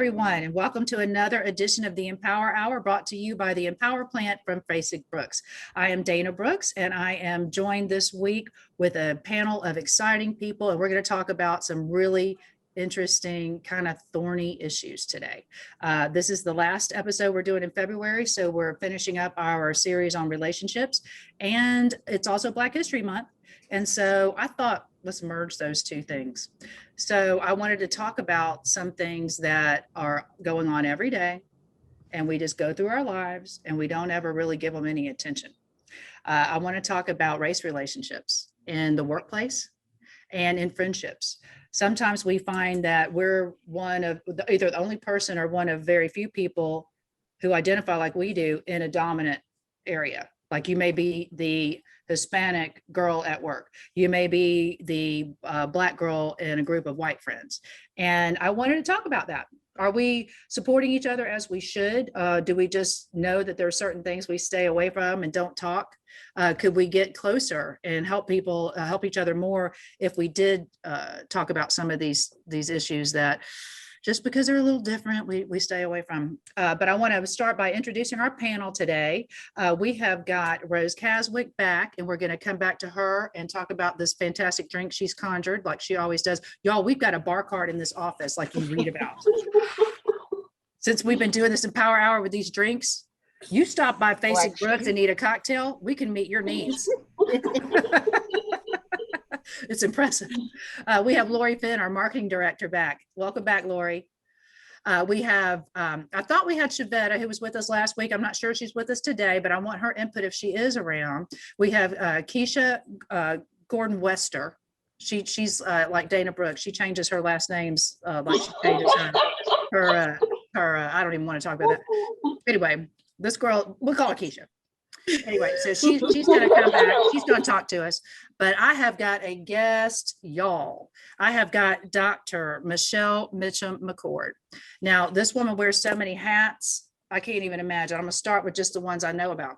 everyone, and welcome to another edition of the Empower Hour brought to you by the Empower Plant from Frasig Brooks. I am Dana Brooks, and I am joined this week with a panel of exciting people, and we're going to talk about some really interesting, kind of thorny issues today. This is the last episode we're doing in February, so we're finishing up our series on relationships, and it's also Black History Month. And so I thought, let's merge those two things. So I wanted to talk about some things that are going on every day, and we just go through our lives and we don't ever really give them any attention. I want to talk about race relationships in the workplace and in friendships. Sometimes we find that we're one of either the only person or one of very few people who identify like we do in a dominant area. Like you may be the Hispanic girl at work. You may be the Black girl in a group of white friends. And I wanted to talk about that. Are we supporting each other as we should? Do we just know that there are certain things we stay away from and don't talk? Could we get closer and help people, help each other more if we did talk about some of these issues that just because they're a little different, we stay away from. But I want to start by introducing our panel today. We have got Rose Caswick back, and we're going to come back to her and talk about this fantastic drink she's conjured, like she always does. Y'all, we've got a bar card in this office, like you read about. Since we've been doing this Empower Hour with these drinks, you stop by Frasig Brooks and need a cocktail, we can meet your needs. It's impressive. We have Lori Finn, our marketing director, back. Welcome back, Lori. We have, I thought we had Shavetta, who was with us last week. I'm not sure she's with us today, but I want her input if she is around. We have Keisha Gordon-Wester. She's like Dana Brooks. She changes her last names like she changes her I don't even want to talk about that. Anyway, this girl, we'll call her Keisha. Anyway, so she's going to come back. She's going to talk to us. But I have got a guest, y'all. I have got Dr. Michelle Mitchum Mccord. Now, this woman wears so many hats, I can't even imagine. I'm going to start with just the ones I know about.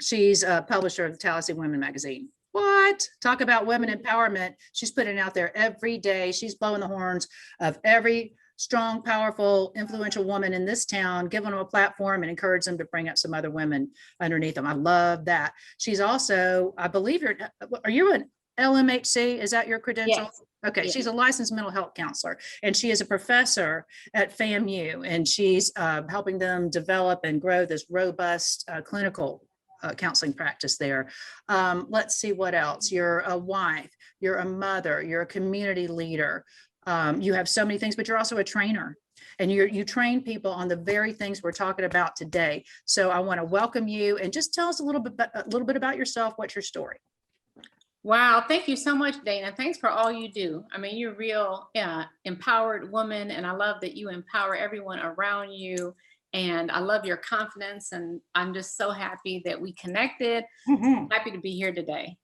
She's a publisher of the Tallahassee Women magazine. What? Talk about women empowerment. She's putting it out there every day. She's blowing the horns of every strong, powerful, influential woman in this town, giving them a platform and encourage them to bring up some other women underneath them. I love that. She's also, I believe are you an LMHC? Is that your credential? Yes. Okay, Yes. She's a licensed mental health counselor, and she is a professor at FAMU, and she's helping them develop and grow this robust clinical counseling practice there. Let's see what else. You're a wife, you're a mother, you're a community leader. You have so many things, but you're also a trainer, and you train people on the very things we're talking about today. So I want to welcome you, and just tell us a little bit about yourself. What's your story? Wow, thank you so much, Dana. Thanks for all you do. I mean, you're a real empowered woman, and I love that you empower everyone around you. And I love your confidence, and I'm just so happy that we connected. Happy to be here today.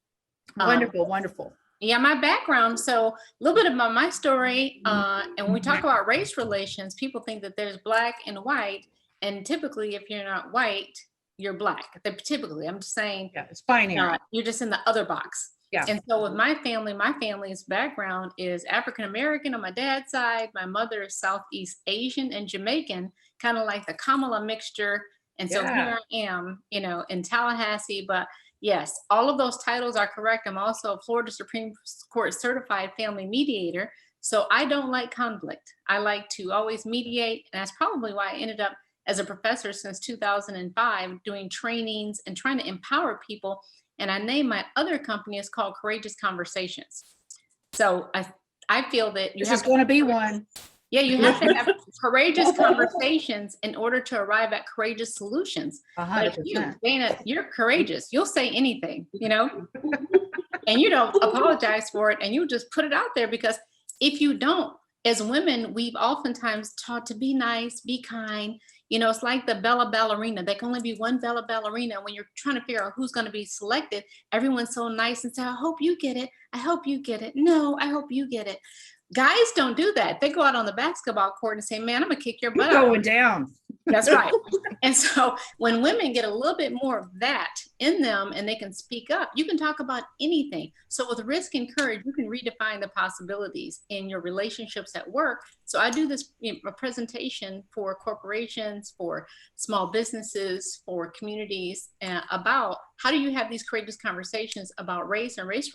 Wonderful, wonderful. Yeah, my background. So a little bit about my story. And when we talk about race relations, people think that there's Black and white. And typically, if you're not white, you're Black. Typically, I'm just saying, yeah, it's binary. You're just in the other box. Yeah. And so with my family's background is African-American on my dad's side. My mother is Southeast Asian and Jamaican, kind of like the Kamala mixture. And so here I am, in Tallahassee. But yes, all of those titles are correct. I'm also a Florida Supreme Court certified family mediator. So I don't like conflict. I like to always mediate. And that's probably why I ended up as a professor since 2005, doing trainings and trying to empower people. And I named my other company, it's called Courageous Conversations. So I feel that this is going to be one. Yeah, you have to have courageous conversations in order to arrive at courageous solutions. 100%. Like you, Dana, you're courageous. You'll say anything, and you don't apologize for it, and you just put it out there, because if you don't, as women, we've oftentimes taught to be nice, be kind. It's like the Bella Ballerina. There can only be one Bella Ballerina. When you're trying to figure out who's going to be selected, everyone's so nice and say, I hope you get it. I hope you get it. No, I hope you get it. Guys don't do that. They go out on the basketball court and say, man, I'm going to kick your butt. Going down. That's right. And so when women get a little bit more of that in them and they can speak up, you can talk about anything. So with risk and courage, you can redefine the possibilities in your relationships at work. So I do this a presentation for corporations, for small businesses, for communities about how do you have these courageous conversations about race and race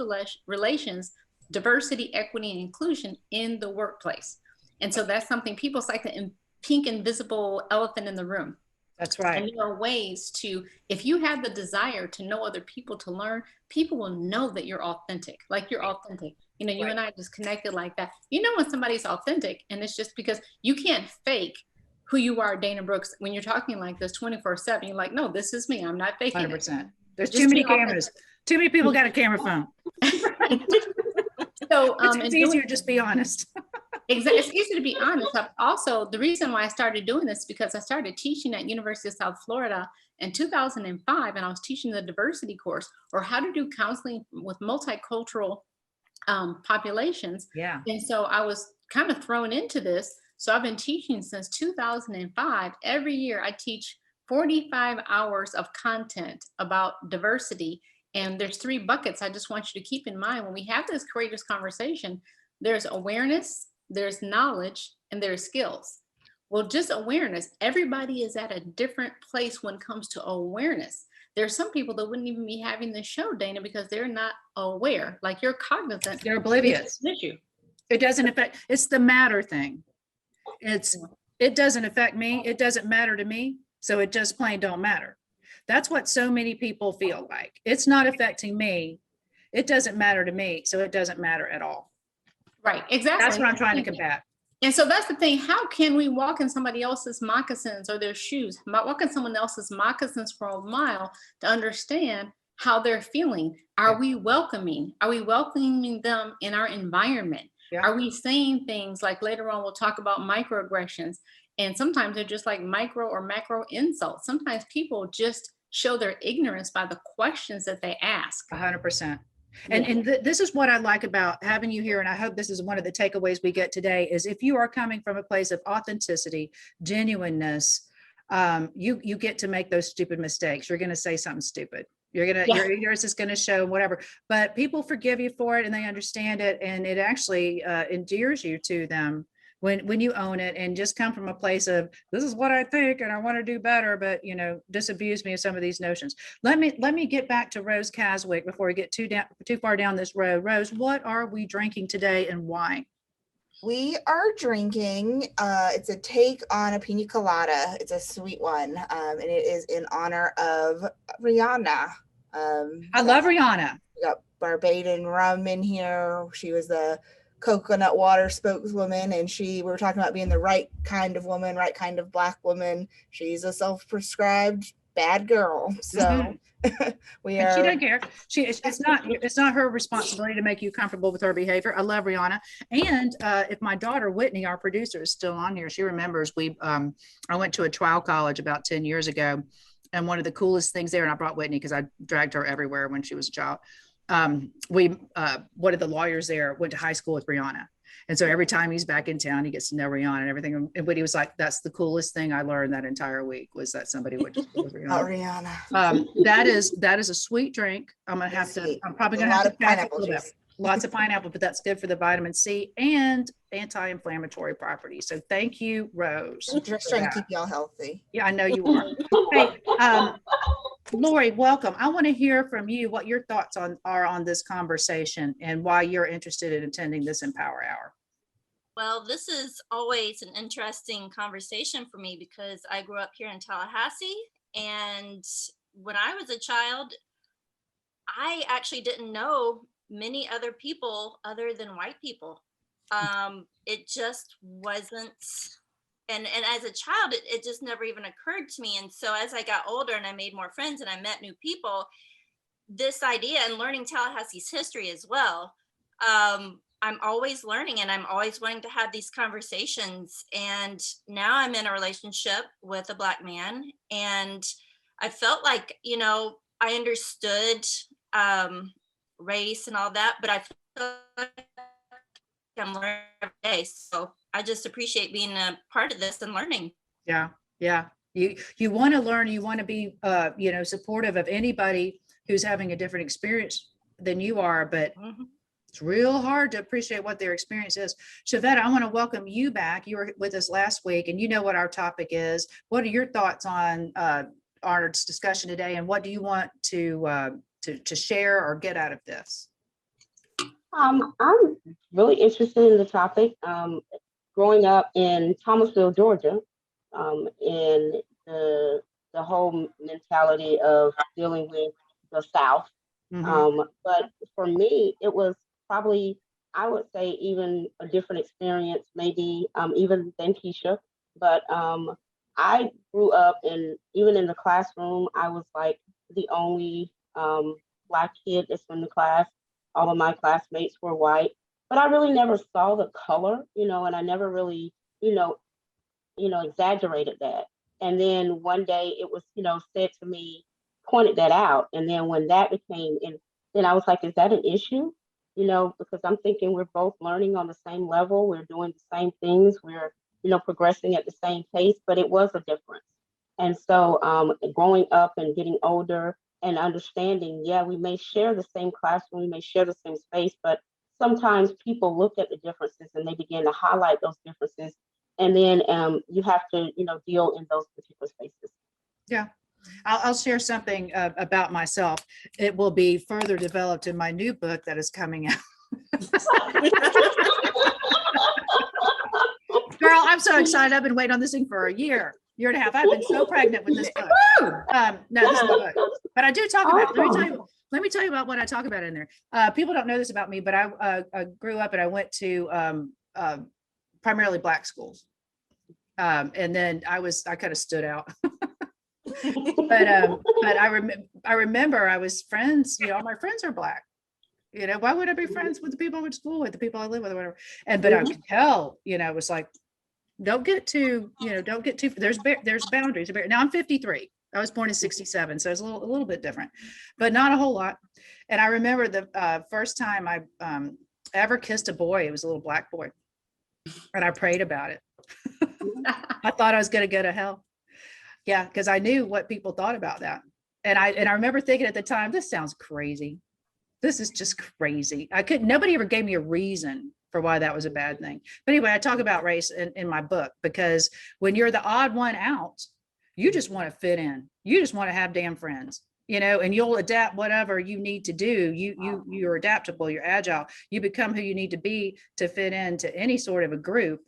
relations, diversity, equity, and inclusion in the workplace. And so that's something people like the pink invisible elephant in the room. That's right. And there are ways to, if you have the desire to know other people, to learn, people will know that you're authentic, like you're authentic. You know, you and I just connected like that. You know when somebody's authentic, and it's just because you can't fake who you are, Dana Brooks, when you're talking like this 24/7. You're like, no, this is me. I'm not faking 100%. it. There's too many cameras. Too many people got a camera phone. So it's easier to just be honest. Exactly. It's easy to be honest. Also, the reason why I started doing this is because I started teaching at University of South Florida in 2005, and I was teaching the diversity course, or how to do counseling with multicultural populations. Yeah. And so I was kind of thrown into this. So I've been teaching since 2005. Every year I teach 45 hours of content about diversity. And there's 3 buckets I just want you to keep in mind when we have this courageous conversation. There's awareness, there's knowledge, and there's skills. Well, just awareness. Everybody is at a different place when it comes to awareness. There's some people that wouldn't even be having this show, Dana, because they're not aware. Like you're cognizant. They're oblivious. Issue. It doesn't affect, it's the matter thing. It doesn't affect me. It doesn't matter to me. So it just plain don't matter. That's what so many people feel like. It's not affecting me. It doesn't matter to me. So it doesn't matter at all. Right. Exactly. That's what I'm trying to combat. And so that's the thing. How can we walk in somebody else's moccasins or their shoes, walk in someone else's moccasins for a mile to understand how they're feeling? Are we welcoming? Are we welcoming them in our environment? Yeah. Are we saying things like later on, we'll talk about microaggressions. And sometimes they're just like micro or macro insults. Sometimes people just show their ignorance by the questions that they ask. 100%. And this is what I like about having you here. And I hope this is one of the takeaways we get today is if you are coming from a place of authenticity, genuineness, you get to make those stupid mistakes. You're going to say something stupid. Your ignorance is going to show whatever, but people forgive you for it and they understand it. And it actually endears you to them when you own it and just come from a place of this is what I think and I want to do better, but disabuse me of some of these notions. Let me get back to Rose Caswick before we get too far down this road. Rose, what are we drinking today and why? We are drinking, it's a take on a pina colada. It's a sweet one, and it is in honor of Rihanna. I love Rihanna. We got Barbadian rum in here. She was the coconut water spokeswoman, and we were talking about being the right kind of woman, right kind of Black woman. She's a self-prescribed bad girl. So she doesn't care. It's not her responsibility to make you comfortable with her behavior. I love Rihanna. And if my daughter Whitney, our producer, is still on here, she remembers I went to a trial college about 10 years ago, and one of the coolest things there, and I brought Whitney because I dragged her everywhere when she was a child. One of the lawyers there went to high school with Rihanna. And so every time he's back in town, he gets to know Rihanna and everything. And Whitney was like, that's the coolest thing I learned that entire week was that somebody went to school with Rihanna. That is a sweet drink. I'm probably going to have to pineapple juice. Lots of pineapple, but that's good for the vitamin C and anti-inflammatory properties. So thank you, Rose. Just trying to keep y'all healthy. Yeah, I know you are. Hey, Lori, welcome. I want to hear from you what your thoughts are on this conversation and why you're interested in attending this Empower Hour. Well, this is always an interesting conversation for me because I grew up here in Tallahassee, and when I was a child, I actually didn't know many other people other than white people. It just wasn't. And as a child, it just never even occurred to me. And so as I got older and I made more friends and I met new people, this idea and learning Tallahassee's history as well, I'm always learning and I'm always wanting to have these conversations. And now I'm in a relationship with a Black man. And I felt like, I understood race and all that, but I feel like I'm learning every day. So I just appreciate being a part of this and learning. Yeah. You want to learn, you want to be, supportive of anybody who's having a different experience than you are, but it's real hard to appreciate what their experience is. Shavetta, I want to welcome you back. You were with us last week, and you know what our topic is. What are your thoughts on our discussion today, and what do you want to share or get out of this? I'm really interested in the topic. Growing up in Thomasville, Georgia, and the whole mentality of dealing with the South. But for me, it was probably, I would say, even a different experience, maybe even than Keisha. But I grew up, and even in the classroom, I was like the only Black kid that's in the class. All of my classmates were white, but I really never saw the color, and I never really, exaggerated that. And then one day it was, said to me, pointed that out. And then when that became, and then I was like, is that an issue? Because I'm thinking we're both learning on the same level. We're doing the same things. We're, progressing at the same pace, but it was a difference. And so growing up and getting older and understanding, yeah, we may share the same classroom, we may share the same space, but sometimes people look at the differences and they begin to highlight those differences. And then you have to, deal in those particular spaces. Yeah. I'll share something about myself. It will be further developed in my new book that is coming out. Girl, I'm so excited. I've been waiting on this thing for a year and a half. I've been so pregnant with this book. No, this is my book. But I do talk about it. Let me tell you about what I talk about in there. People don't know this about me, but I grew up and I went to primarily Black schools. And then I kind of stood out. But I remember I was friends, all my friends are Black. Why would I be friends with the people I went to school with, the people I live with, or whatever? But I could tell, it was like, don't get too, there's boundaries. Now I'm 53. I was born in 67, so it's a little bit different, but not a whole lot. And I remember the first time I ever kissed a boy, it was a little Black boy, and I prayed about it. I thought I was going to go to hell. Yeah, because I knew what people thought about that. And I remember thinking at the time, this sounds crazy. This is just crazy. Nobody ever gave me a reason for why that was a bad thing. But anyway, I talk about race in my book, because when you're the odd one out, you just want to fit in. You just want to have damn friends, and you'll adapt whatever you need to do. You're adaptable, you're agile, you become who you need to be to fit into any sort of a group.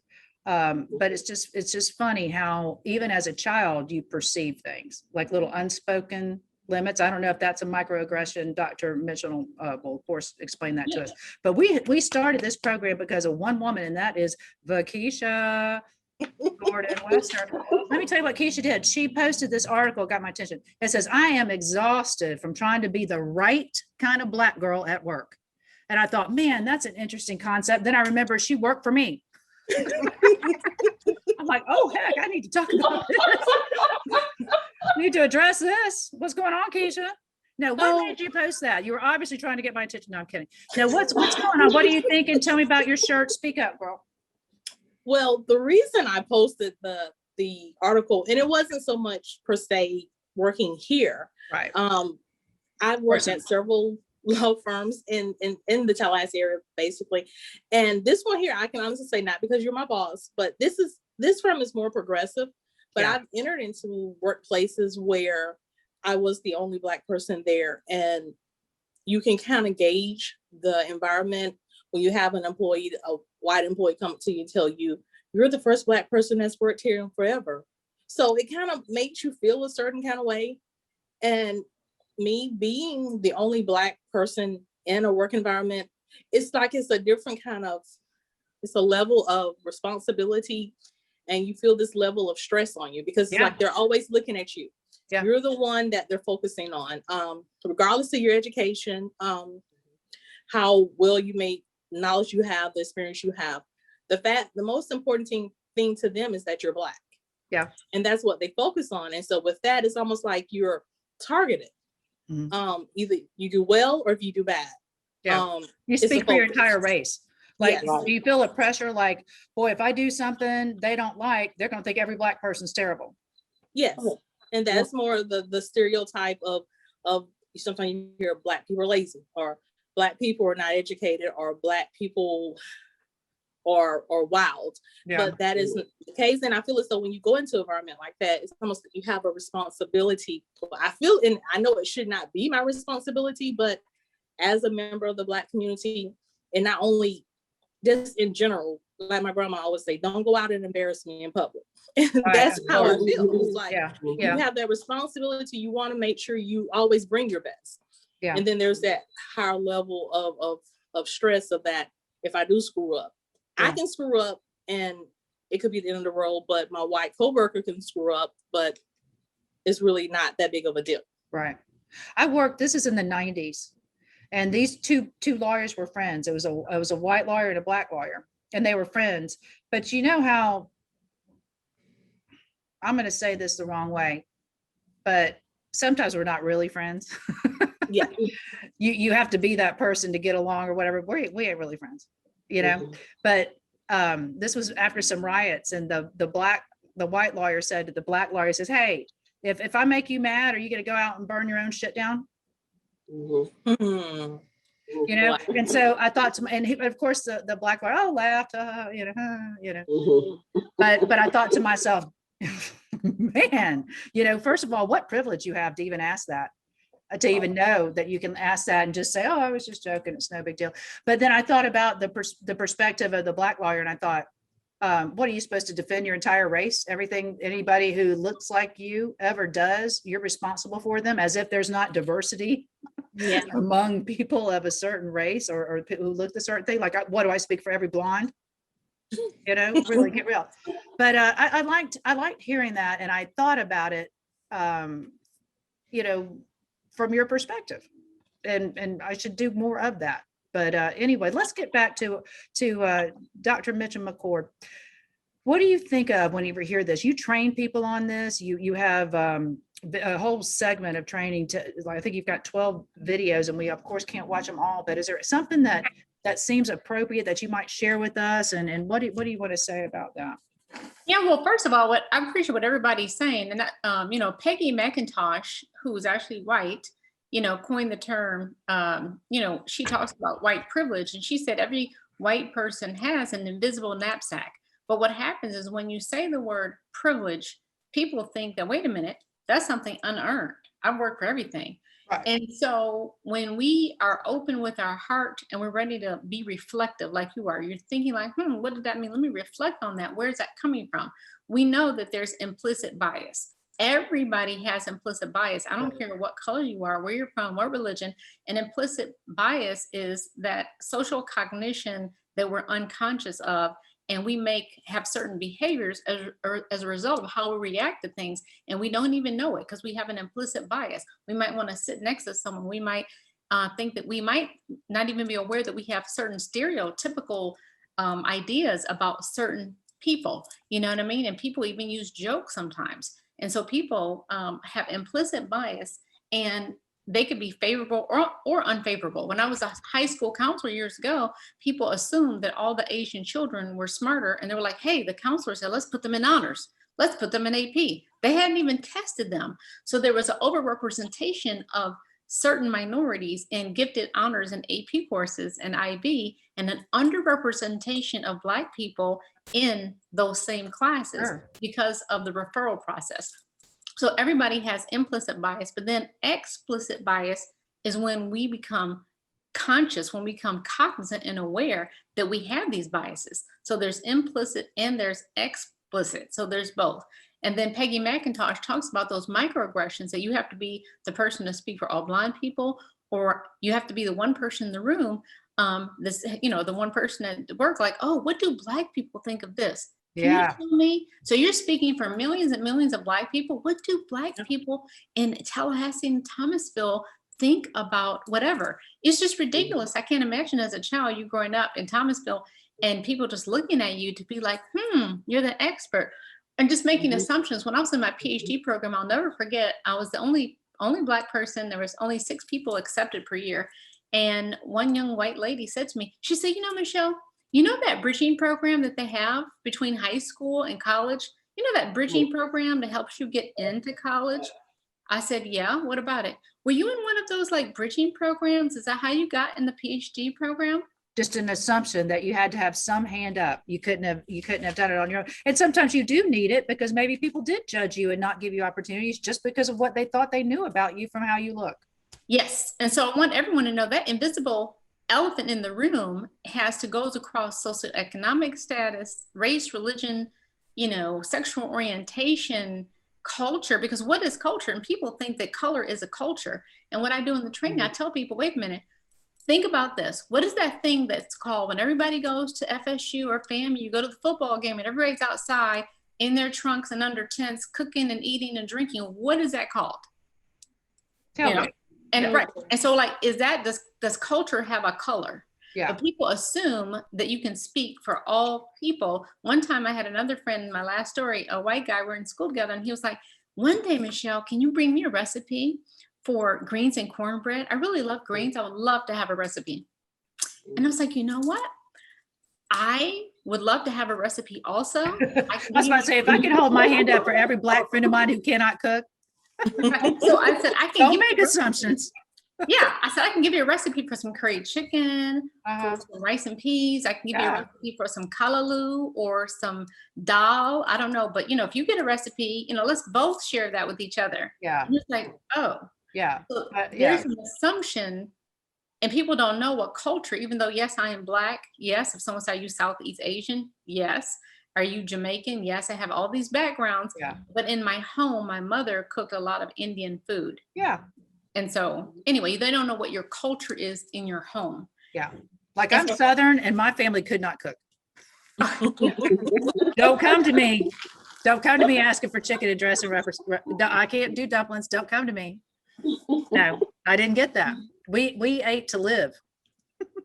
But it's just funny how even as a child, you perceive things like little unspoken limits. I don't know if that's a microaggression. Dr. Mitchum will of course explain that to us. But we started this program because of one woman, and that is Keisha Gordon Wester. Let me tell you what Keisha did. She posted this article, got my attention. It says, I am exhausted from trying to be the right kind of Black girl at work. And I thought, man, that's an interesting concept. Then I remember she worked for me. I'm like, oh heck, I need to talk about this. Need to address this. What's going on, Keisha? No, what made you post that? You were obviously trying to get my attention. No, I'm kidding. No, what's going on? What are you thinking? Tell me about your shirt. Speak up, girl. Well, the reason I posted the article, and it wasn't so much per se working here. Right. I've worked at several law firms in the Tallahassee area, basically. And this one here, I can honestly say, not because you're my boss, but this firm is more progressive. But yeah. I've entered into workplaces where I was the only Black person there, and you can kind of gauge the environment when you have a white employee come to you and tell you, you're the first Black person that's worked here forever. So it kind of makes you feel a certain kind of way. And me being the only Black person in a work environment, it's like it's a different kind of, it's a level of responsibility, and you feel this level of stress on you because it's like they're always looking at you. Yeah. You're the one that they're focusing on, regardless of your education, how well you make knowledge you have, the experience you have. The most important thing to them is that you're Black. Yeah. And that's what they focus on. And so with that, it's almost like you're targeted. Mm-hmm. Either you do well or if you do bad. Yeah. You speak for your entire race. Like, do you feel a pressure like, boy, if I do something they don't like, they're going to think every Black person's terrible. Yes. Oh, And that's more the stereotype of sometimes you hear Black people are lazy, or Black people are not educated, or Black people are wild. Yeah. But that isn't the case. And I feel as though when you go into an environment like that, it's almost like you have a responsibility. I feel, and I know it should not be my responsibility, but as a member of the Black community, and not only just in general, like my grandma always say, don't go out and embarrass me in public. And Right, that's of how it course. feels. Like Yeah, you yeah, have that responsibility. You want to make sure you always bring your best. yeah. And then there's that higher level of stress of that. If I do screw up, I Yeah. can screw up and it could be the end of the world, but my white coworker can screw up, but it's really not that big of a deal. Right. This is in the 90s. And these two lawyers were friends. It was a white lawyer and a Black lawyer, and they were friends. But you know how, I'm going to say this the wrong way, but sometimes we're not really friends. Yeah. You have to be that person to get along or whatever. We ain't really friends, you know. But this was after some riots, and the white lawyer said to the Black lawyer, says, "Hey, if I make you mad, are you going to go out and burn your own shit down?" Mhm. You know. Wow. And so I thought of course the Black lawyer laughed, you know. But I thought to myself, man, you know, first of all, what privilege you have to even ask that, to even know that you can ask that and just say, oh, I was just joking, it's no big deal. But then I thought about the perspective of the Black lawyer, and I thought, what are you supposed to defend your entire race? Everything, anybody who looks like you ever does, you're responsible for them, as if there's not diversity among people of a certain race or who look a certain thing. Like, what do I speak for every blonde? You know, really get real. But I liked hearing that, and I thought about it, you know, from your perspective, and I should do more of that. But anyway, let's get back to Dr. Mitchum Mccord. What do you think of when you hear this? You train people on this. You have a whole segment of training. I think you've got 12 videos, and we of course can't watch them all. But is there something that seems appropriate that you might share with us? And what do you want to say about that? Yeah, well, first of all, I appreciate what everybody's saying. And that, you know, Peggy McIntosh, who's actually white, you know, coined the term, you know, she talks about white privilege, and she said every white person has an invisible knapsack. But what happens is when you say the word privilege, people think that, wait a minute, that's something unearned. I've worked for everything. Right. And so when we are open with our heart and we're ready to be reflective, like you are, you're thinking like, what did that mean? Let me reflect on that. Where's that coming from? We know that there's implicit bias. Everybody has implicit bias. I don't care what color you are, where you're from, what religion. And implicit bias is that social cognition that we're unconscious of, and we have certain behaviors as a result of how we react to things, and we don't even know it because we have an implicit bias. We might want to sit next to someone. We might think that we might not even be aware that we have certain stereotypical ideas about certain people. You know what I mean? And people even use jokes sometimes. And so people have implicit bias, and they could be favorable or unfavorable. When I was a high school counselor years ago, people assumed that all the Asian children were smarter, and they were like, hey, the counselor said, let's put them in honors. Let's put them in AP. They hadn't even tested them. So there was an overrepresentation of certain minorities in gifted honors and AP courses and IB, and an underrepresentation of Black people in those same classes because of the referral process. So everybody has implicit bias, but then explicit bias is when we become conscious, when we become cognizant and aware that we have these biases. So there's implicit and there's explicit. So there's both. And then Peggy McIntosh talks about those microaggressions, that you have to be the person to speak for all blind people, or you have to be the one person in the room, the one person at work, like, oh, what do Black people think of this? Can you tell me? So you're speaking for millions and millions of Black people. What do Black people in Tallahassee and Thomasville think about whatever? It's just ridiculous. I can't imagine as a child you growing up in Thomasville and people just looking at you to be like, you're the expert, and just making assumptions. When I was in my PhD program, I'll never forget, I was the only Black person. There was only 6 people accepted per year. And one young white lady said to me, she said, Michelle, you know that bridging program that they have between high school and college? you know that bridging program that helps you get into college? I said, yeah, what about it? Were you in one of those like bridging programs? Is that how you got in the PhD program? Just an assumption that you had to have some hand up. You couldn't have done it on your own. And sometimes you do need it because maybe people did judge you and not give you opportunities just because of what they thought they knew about you from how you look. Yes. And so I want everyone to know that invisible elephant in the room goes across socioeconomic status, race, religion, sexual orientation, culture, because what is culture? And people think that color is a culture. And what I do in the training, I tell people, wait a minute, think about this. What is that thing that's called when everybody goes to FSU or FAMU, you go to the football game and everybody's outside in their trunks and under tents, cooking and eating and drinking? What is that called? Tell me. And Yeah. right. And so like, does culture have a color? Yeah. But people assume that you can speak for all people. One time I had another friend in my last story, a white guy, we're in school together, and he was like, one day, Michelle, can you bring me a recipe for greens and cornbread? I really love greens. I would love to have a recipe. And I was like, you know what? I would love to have a recipe also. I was about to say, if I could hold my hand up for every Black friend of mine who cannot cook. So I said, I can Don't make assumptions. Yeah, I said, I can give you a recipe for some curry chicken, for some rice and peas. I can give you a recipe for some kalaloo or some dal. I don't know, but if you get a recipe, let's both share that with each other. Yeah. And it's like, oh, yeah. So there's an assumption, and people don't know what culture, even though, yes, I am Black. Yes. If someone says, are you Southeast Asian? Yes. Are you Jamaican? Yes, I have all these backgrounds. Yeah. But in my home, my mother cooked a lot of Indian food. Yeah. And so anyway, they don't know what your culture is in your home. Yeah. Like I'm Southern and my family could not cook. Don't come to me. Don't come to me asking for chicken and dressing. I can't do dumplings. Don't come to me. No, I didn't get that. We ate to live.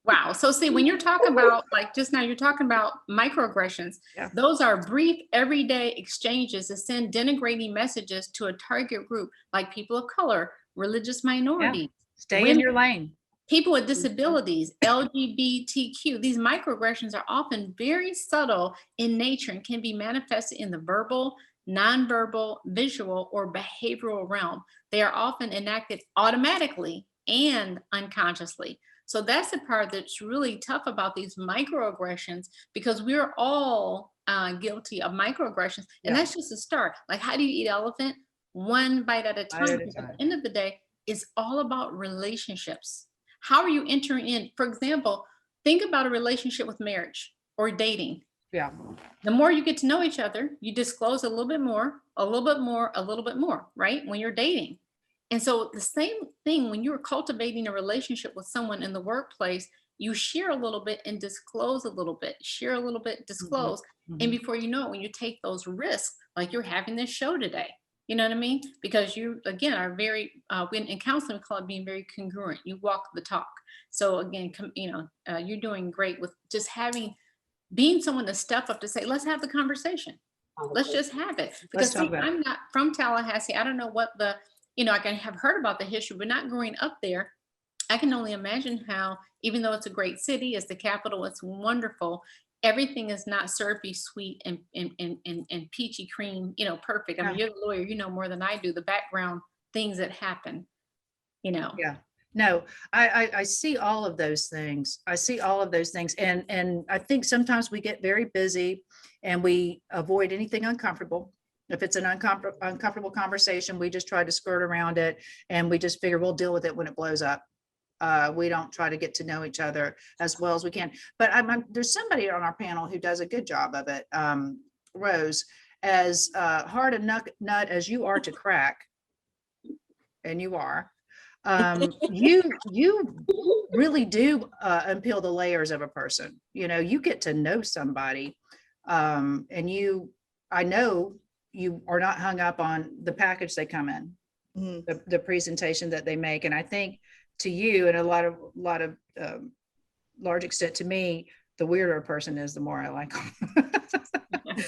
Wow. So see, when you're talking about, like just now, you're talking about microaggressions. Yeah. Those are brief, everyday exchanges that send denigrating messages to a target group, like people of color, religious minorities. Yeah. Stay in your lane. People with disabilities, LGBTQ. These microaggressions are often very subtle in nature and can be manifested in the verbal, nonverbal, visual, or behavioral realm. They are often enacted automatically and unconsciously. So that's the part that's really tough about these microaggressions, because we're all guilty of microaggressions. And that's just a start. Like, how do you eat elephant? One bite at a time. At the end of the day, it's all about relationships. How are you entering in? For example, think about a relationship with marriage or dating. Yeah. The more you get to know each other, you disclose a little bit more, a little bit more, a little bit more, right? When you're dating. And so the same thing, when you're cultivating a relationship with someone in the workplace, you share a little bit and disclose a little bit, share a little bit, disclose. Mm-hmm. And before you know it, when you take those risks, like you're having this show today, you know what I mean? Because you, again, are very, in counseling, we call it being very congruent. You walk the talk. So again, you're doing great with just being someone to step up to say, let's have the conversation. Let's just have it. Because see, I'm not from Tallahassee. I don't know what I can have heard about the history, but not growing up there. I can only imagine how, even though it's a great city, it's the capital, it's wonderful, everything is not syrupy, sweet, and peachy cream, perfect. I mean, you're the lawyer, you know more than I do, the background things that happen, Yeah. No, I see all of those things. And I think sometimes we get very busy and we avoid anything uncomfortable. If it's an uncomfortable conversation, we just try to skirt around it and we just figure we'll deal with it when it blows up. We don't try to get to know each other as well as we can. But there's somebody on our panel who does a good job of it. Rose, as hard a nut as you are to crack, and you are, you really do unpeel the layers of a person. You get to know somebody, and I know you are not hung up on the package they come in, the presentation that they make. And I think to you, and a lot of large extent to me, the weirder a person is, the more I like them.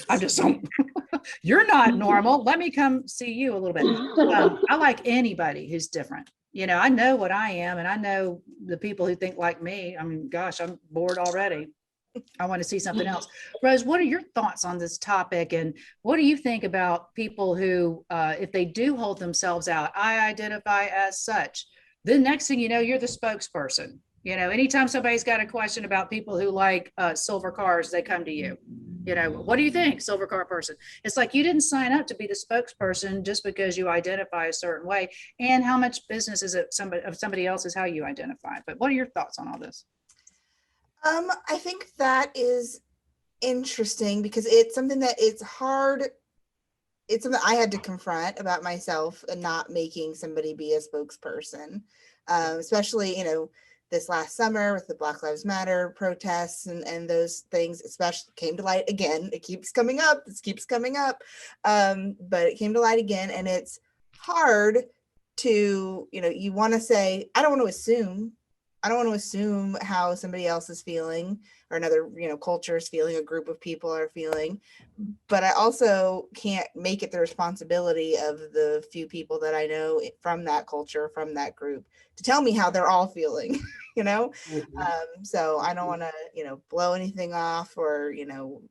I'm just, you're not normal. Let me come see you a little bit. I like anybody who's different. I know what I am, and I know the people who think like me. I mean, gosh, I'm bored already. I want to see something else. Rose, what are your thoughts on this topic? And what do you think about people who, if they do hold themselves out, I identify as such, then next thing you know, you're the spokesperson. You know, anytime somebody's got a question about people who like silver cars, they come to you. You know, what do you think, silver car person? It's like you didn't sign up to be the spokesperson just because you identify a certain way. And how much business is it of somebody else is how you identify. But what are your thoughts on all this? I think that is interesting because it's something that it's hard. It's something I had to confront about myself and not making somebody be a spokesperson, especially, you know, this last summer with the Black Lives Matter protests and those things, especially came to light again. It keeps coming up. This keeps coming up. But it came to light again. And it's hard to, you know, you want to say, I don't want to assume how somebody else is feeling or another, you know, culture is feeling, a group of people are feeling. But I also can't make it the responsibility of the few people that I know from that culture, from that group, to tell me how they're all feeling, you know? So I don't want to, you know, blow anything off or, you know,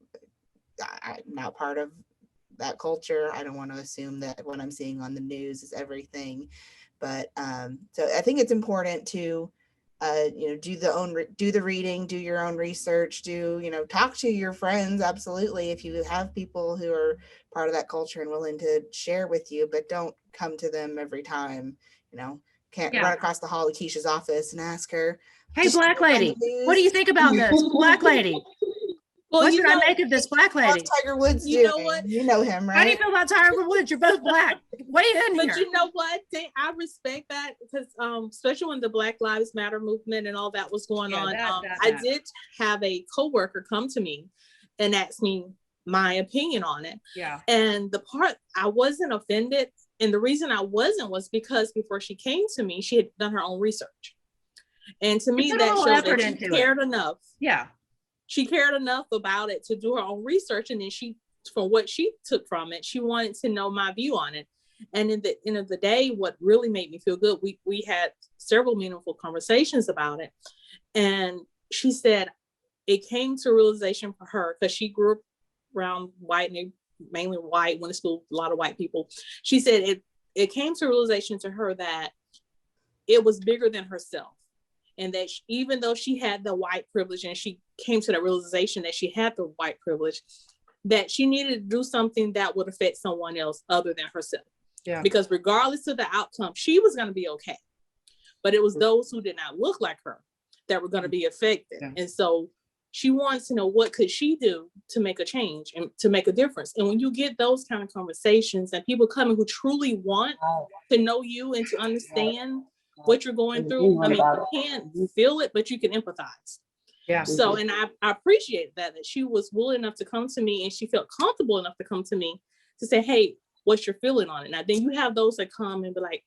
I'm not part of that culture. I don't want to assume that what I'm seeing on the news is everything. But so I think it's important to, you know, do the reading, do your own research, you know, talk to your friends. Absolutely. If you have people who are part of that culture and willing to share with you, but don't come to them every time, you know, can't run across the hall to Keisha's office and ask her, hey, black lady, what do you think about this? Black lady. Well, what should I make of this, black lady? Tiger Woods you know what? You know him, right? How do you feel about Tiger Woods? You're both black. Weigh in here. But you know what? I respect that because especially when the Black Lives Matter movement and all that was going on, I did have a coworker come to me and ask me my opinion on it. Yeah. And the part I wasn't offended, and the reason I wasn't was because before she came to me, she had done her own research. And to me, that showed that she cared enough. Yeah. She cared enough about it to do her own research. And then from what she took from it, she wanted to know my view on it. And in the end of the day, what really made me feel good, we had several meaningful conversations about it. And she said it came to realization for her, because she grew up around white, mainly white, went to school, a lot of white people. She said it came to realization to her that it was bigger than herself. And that even though she had the white privilege, and she came to the realization that she had the white privilege, that she needed to do something that would affect someone else other than herself. Yeah. Because regardless of the outcome, she was going to be okay. But it was those who did not look like her that were going to be affected. Yeah. And so she wants to know, what could she do to make a change and to make a difference? And when you get those kind of conversations and people coming who truly want to know you and to understand what you're going through, I mean, you can't feel it, but you can empathize. Yeah. So, and I appreciate that she was willing enough to come to me, and she felt comfortable enough to come to me to say, hey, what's your feeling on it? Now, then you have those that come and be like,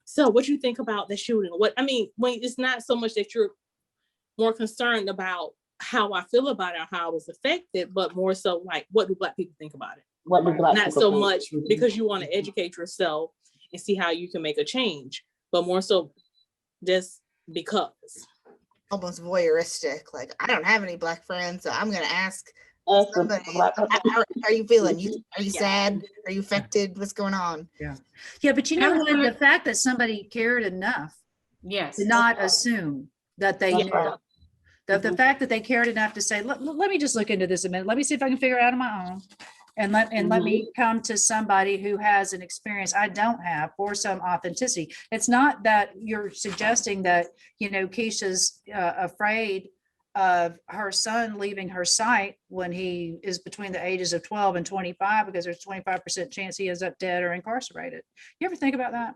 so what do you think about the shooting? When it's not so much that you're more concerned about how I feel about it or how I was affected, but more so like, what do Black people think about it? Not so much because you want to educate yourself and see how you can make a change, but more so just because. Almost voyeuristic, like, I don't have any Black friends, so I'm gonna ask somebody, how are you feeling? Are you sad? Are you affected? What's going on? Yeah, but you know what? The fact that somebody cared enough to not assume that they knew. The fact that they cared enough to say, let me just look into this a minute. Let me see if I can figure it out on my own. And let me come to somebody who has an experience I don't have for some authenticity. It's not that you're suggesting that, you know, Keisha's afraid of her son leaving her sight when he is between the ages of 12 and 25, because there's a 25% chance he ends up dead or incarcerated. You ever think about that?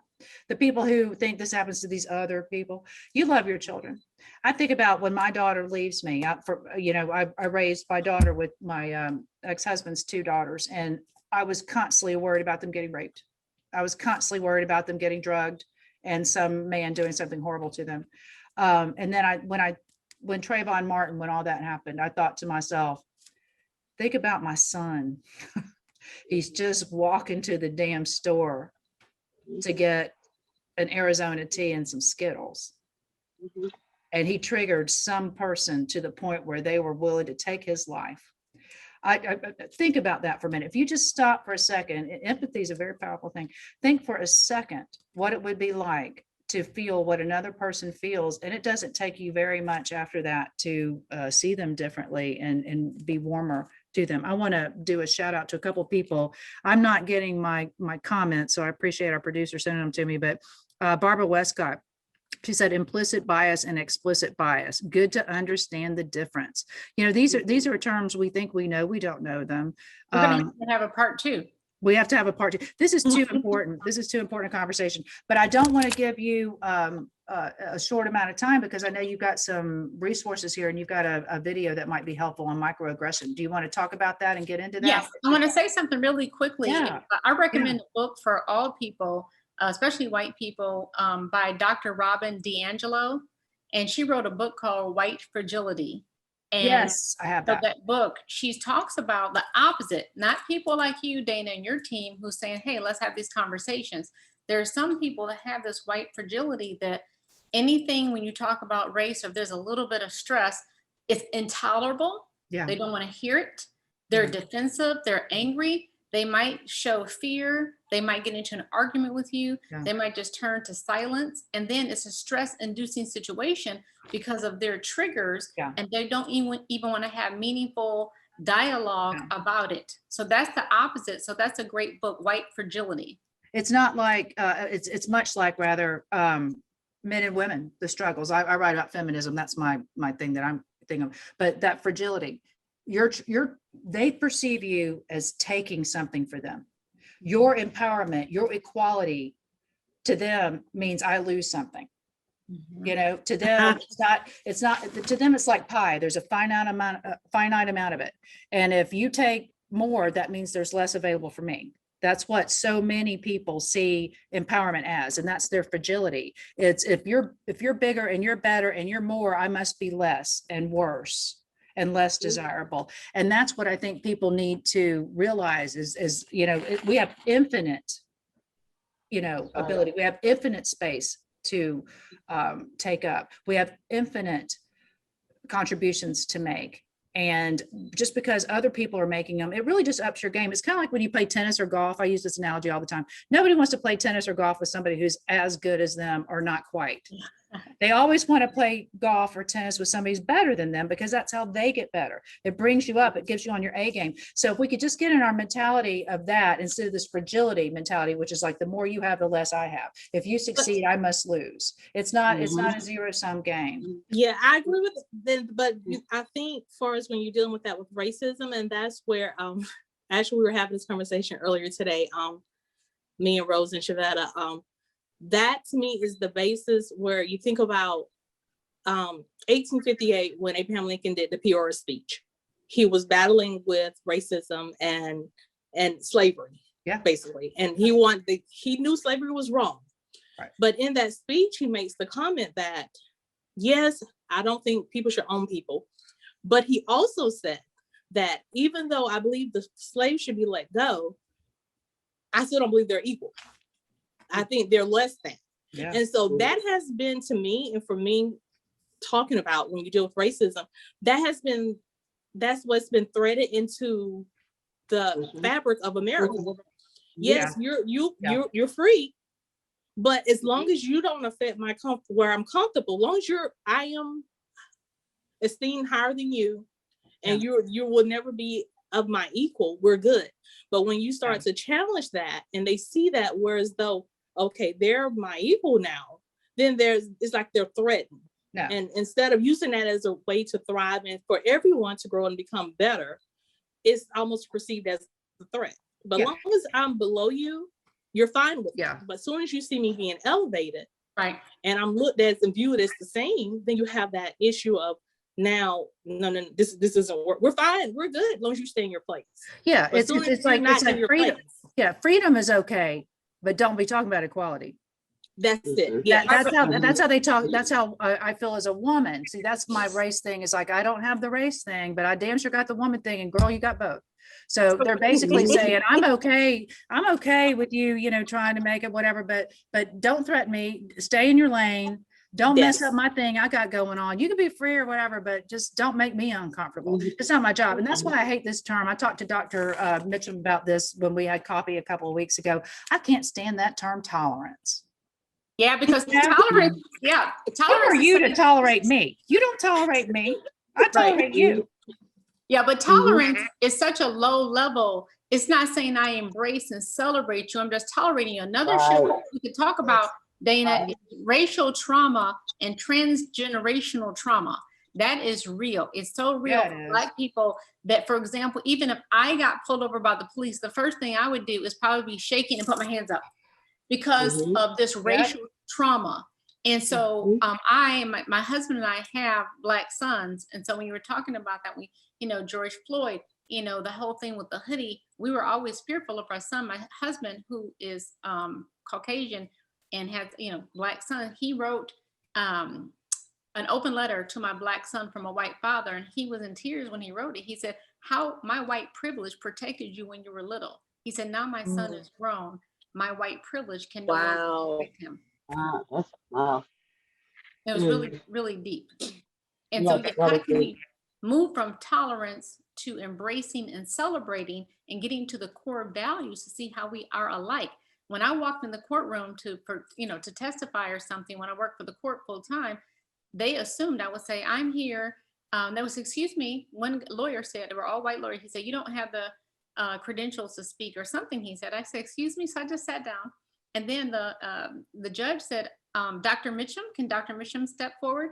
The people who think this happens to these other people, you love your children. I think about when my daughter leaves me. I raised my daughter with my ex-husband's 2 daughters, and I was constantly worried about them getting raped. I was constantly worried about them getting drugged and some man doing something horrible to them. And then when Trayvon Martin, when all that happened, I thought to myself, think about my son. He's just walking to the damn store to get an Arizona tea and some Skittles. and he triggered some person to the point where they were willing to take his life. I think about that for a minute. If you just stop for a second, empathy is a very powerful thing. Think for a second what it would be like to feel what another person feels. And it doesn't take you very much after that to see them differently and be warmer to them. I want to do a shout out to a couple of people. I'm not getting my comments, so I appreciate our producer sending them to me, but Barbara Westcott, she said implicit bias and explicit bias. Good to understand the difference. You know, these are terms we think we know, we don't know them. We're going to have a part 2. We have to have a part 2. This is too important. This is too important a conversation, but I don't want to give you a short amount of time because I know you've got some resources here and you've got a video that might be helpful on microaggression. Do you want to talk about that and get into that? Yes, I want to say something really quickly. Yeah. I recommend a book for all people, especially white people, by Dr. Robin DiAngelo. And she wrote a book called White Fragility. And yes, I have that. So that book, she talks about the opposite, not people like you, Dana, and your team who's saying, hey, let's have these conversations. There are some people that have this white fragility that anything when you talk about race, or if there's a little bit of stress, it's intolerable. Yeah. They don't want to hear it. They're defensive. They're angry. They might show fear. They might get into an argument with you. Yeah. They might just turn to silence. And then it's a stress inducing situation because of their triggers. Yeah. And they don't even want to have meaningful dialogue about it. So that's the opposite. So that's a great book, White Fragility. It's not like, it's much like rather men and women, the struggles. I write about feminism. That's my thing that I'm thinking of, but that fragility, they perceive you as taking something for them. Your empowerment, your equality to them means I lose something. Mm-hmm. You know, to them, it's not, to them, it's like pie. There's a finite amount of it. And if you take more, that means there's less available for me. That's what so many people see empowerment as, and that's their fragility. It's if you're bigger and you're better and you're more, I must be less and worse and less desirable. And that's what I think people need to realize is you know, we have infinite, you know, ability. We have infinite space to take up. We have infinite contributions to make. And just because other people are making them, it really just ups your game. It's kind of like when you play tennis or golf. I use this analogy all the time. Nobody wants to play tennis or golf with somebody who's as good as them or not quite. They always want to play golf or tennis with somebody who's better than them because that's how they get better. It brings you up. It gives you on your A game. So if we could just get in our mentality of that instead of this fragility mentality, which is like the more you have, the less I have. If you succeed, I must lose. It's not a zero-sum game. Yeah, I agree with that. But I think far as when you're dealing with that with racism, and that's where actually we were having this conversation earlier today, me and Rose and Shavetta, that to me is the basis where you think about 1858 when Abraham Lincoln did the Peoria speech. He was battling with racism and slavery, basically. And he knew slavery was wrong. Right. But in that speech, he makes the comment that, yes, I don't think people should own people. But he also said that even though I believe the slaves should be let go, I still don't believe they're equal. I think they're less than. Yeah. And so that has been to me, and for me, talking about when you deal with racism, that's what's been threaded into the fabric of America. Yes, you're free, but as long as you don't affect my comfort where I'm comfortable, as long as I am esteemed higher than you, and you will never be of my equal, we're good. But when you start to challenge that and they see that whereas though, okay, they're my equal now, then it's like they're threatened. No. And instead of using that as a way to thrive and for everyone to grow and become better, it's almost perceived as a threat. But as long as I'm below you, you're fine with me. But as soon as you see me being elevated, right, and I'm looked at and viewed as the same, then you have that issue of now, no, this doesn't work. We're fine. We're good as long as you stay in your place. Yeah, it's like freedom. Place. Yeah, freedom is okay, but don't be talking about equality. That's it. Yeah, that's how they talk. That's how I feel as a woman. See, that's my race thing. Is like I don't have the race thing, but I damn sure got the woman thing. And girl, you got both. So they're basically saying, I'm okay with you, trying to make it whatever, but don't threaten me. Stay in your lane. Don't mess up Yes. my thing I got going on. You can be free or whatever, but just don't make me uncomfortable. It's not my job. And that's why I hate this term. I talked to Dr. Mitchum about this when we had coffee a couple of weeks ago. I can't stand that term tolerance. Yeah, because Yeah. tolerance, Who tolerance are is you to something- tolerate me? You don't tolerate me. I tolerate you. Yeah, but tolerance is such a low level. It's not saying I embrace and celebrate you. I'm just tolerating you. Another show we could talk about, Dana, is racial trauma and transgenerational trauma. That is real. It's so real Yeah, it for is. Black people that, for example, even if I got pulled over by the police, the first thing I would do is probably be shaking and put my hands up because of this racial trauma. And so my husband and I have Black sons. And so when you were talking about that, George Floyd, the whole thing with the hoodie, we were always fearful of our son. My husband, who is Caucasian and has, Black son, he wrote an open letter to my Black son from a white father. And he was in tears when he wrote it. He said, how my white privilege protected you when you were little. He said, now my son is grown. My white privilege can no longer protect him. Wow. It was really, really deep. And so how can we move from tolerance to embracing and celebrating and getting to the core values to see how we are alike? When I walked in the courtroom to testify or something, when I worked for the court full time, they assumed I would say, I'm here. That was, excuse me, one lawyer said, they were all white lawyers. He said, you don't have the credentials to speak or something. He said, I said, excuse me. So I just sat down. And then the judge said, Dr. Mitchum, can Dr. Mitchum step forward?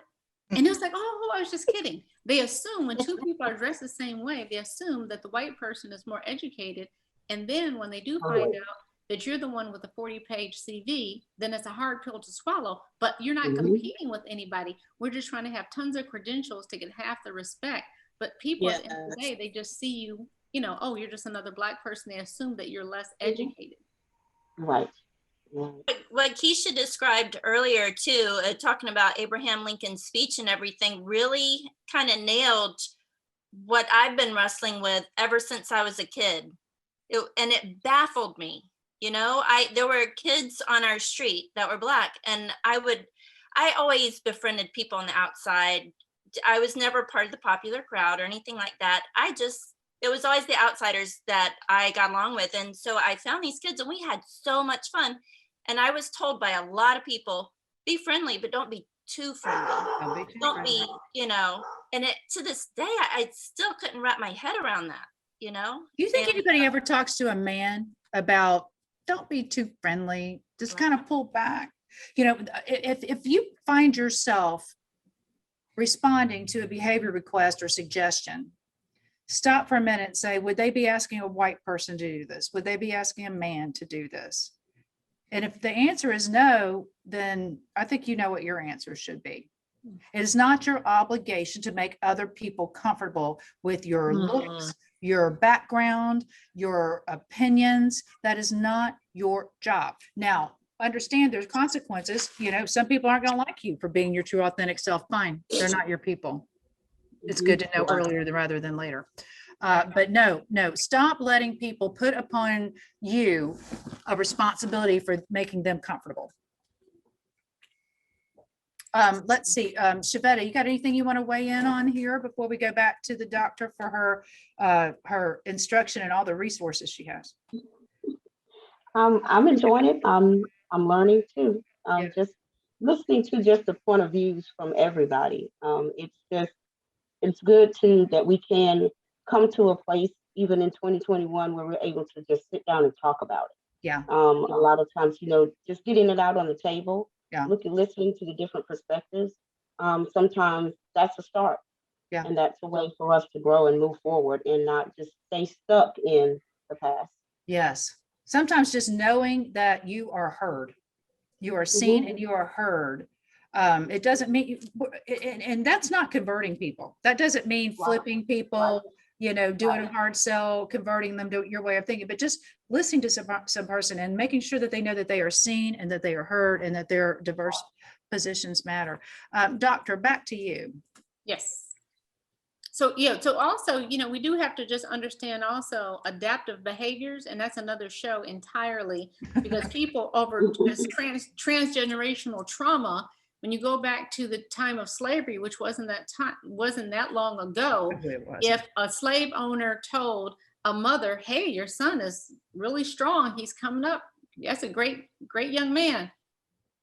And it was like, oh, I was just kidding. They assume when two people are dressed the same way, they assume that the white person is more educated. And then when they do find out that you're the one with a 40-page CV, then it's a hard pill to swallow, but you're not competing with anybody. We're just trying to have tons of credentials to get half the respect. But people at the end of the day, they just see you, oh, you're just another Black person. They assume that you're less educated. Right. What Keisha described earlier too, talking about Abraham Lincoln's speech and everything, really kind of nailed what I've been wrestling with ever since I was a kid. And it baffled me. There were kids on our street that were Black, and I always befriended people on the outside. I was never part of the popular crowd or anything like that. It was always the outsiders that I got along with. And so I found these kids and we had so much fun. And I was told by a lot of people, be friendly, but don't be too friendly. Don't be, and to this day, I still couldn't wrap my head around that, Do you think anybody ever talks to a man about, don't be too friendly, just kind of pull back? If you find yourself responding to a behavior request or suggestion, stop for a minute and say, would they be asking a white person to do this? Would they be asking a man to do this? And if the answer is no, then I think you know what your answer should be. It is not your obligation to make other people comfortable with your looks, your background, your opinions. That is not your job. Now, understand there's consequences. Some people aren't going to like you for being your true, authentic self. Fine. They're not your people. It's good to know earlier rather than later. But no, stop letting people put upon you a responsibility for making them comfortable. Let's see, Shavetta, you got anything you want to weigh in on here before we go back to the doctor for her instruction and all the resources she has? I'm enjoying it. I'm learning too. Just listening to just the point of views from everybody. It's good that we can come to a place even in 2021 where we're able to just sit down and talk about it. Yeah. A lot of times, just getting it out on the table, Yeah. Listening to the different perspectives. Sometimes that's a start. Yeah. And that's a way for us to grow and move forward and not just stay stuck in the past. Yes. Sometimes just knowing that you are heard, you are seen and you are heard. It doesn't mean you, and that's not converting people. That doesn't mean flipping people, doing a hard sell, converting them to your way of thinking, but just listening to some person and making sure that they know that they are seen and that they are heard and that their diverse positions matter. Doctor, back to you. Yes. So also, we do have to just understand also adaptive behaviors, and that's another show entirely, because people over this transgenerational trauma, when you go back to the time of slavery, which wasn't that long ago, It was. if a slave owner told a mother, hey, your son is really strong, he's coming up, that's a great young man,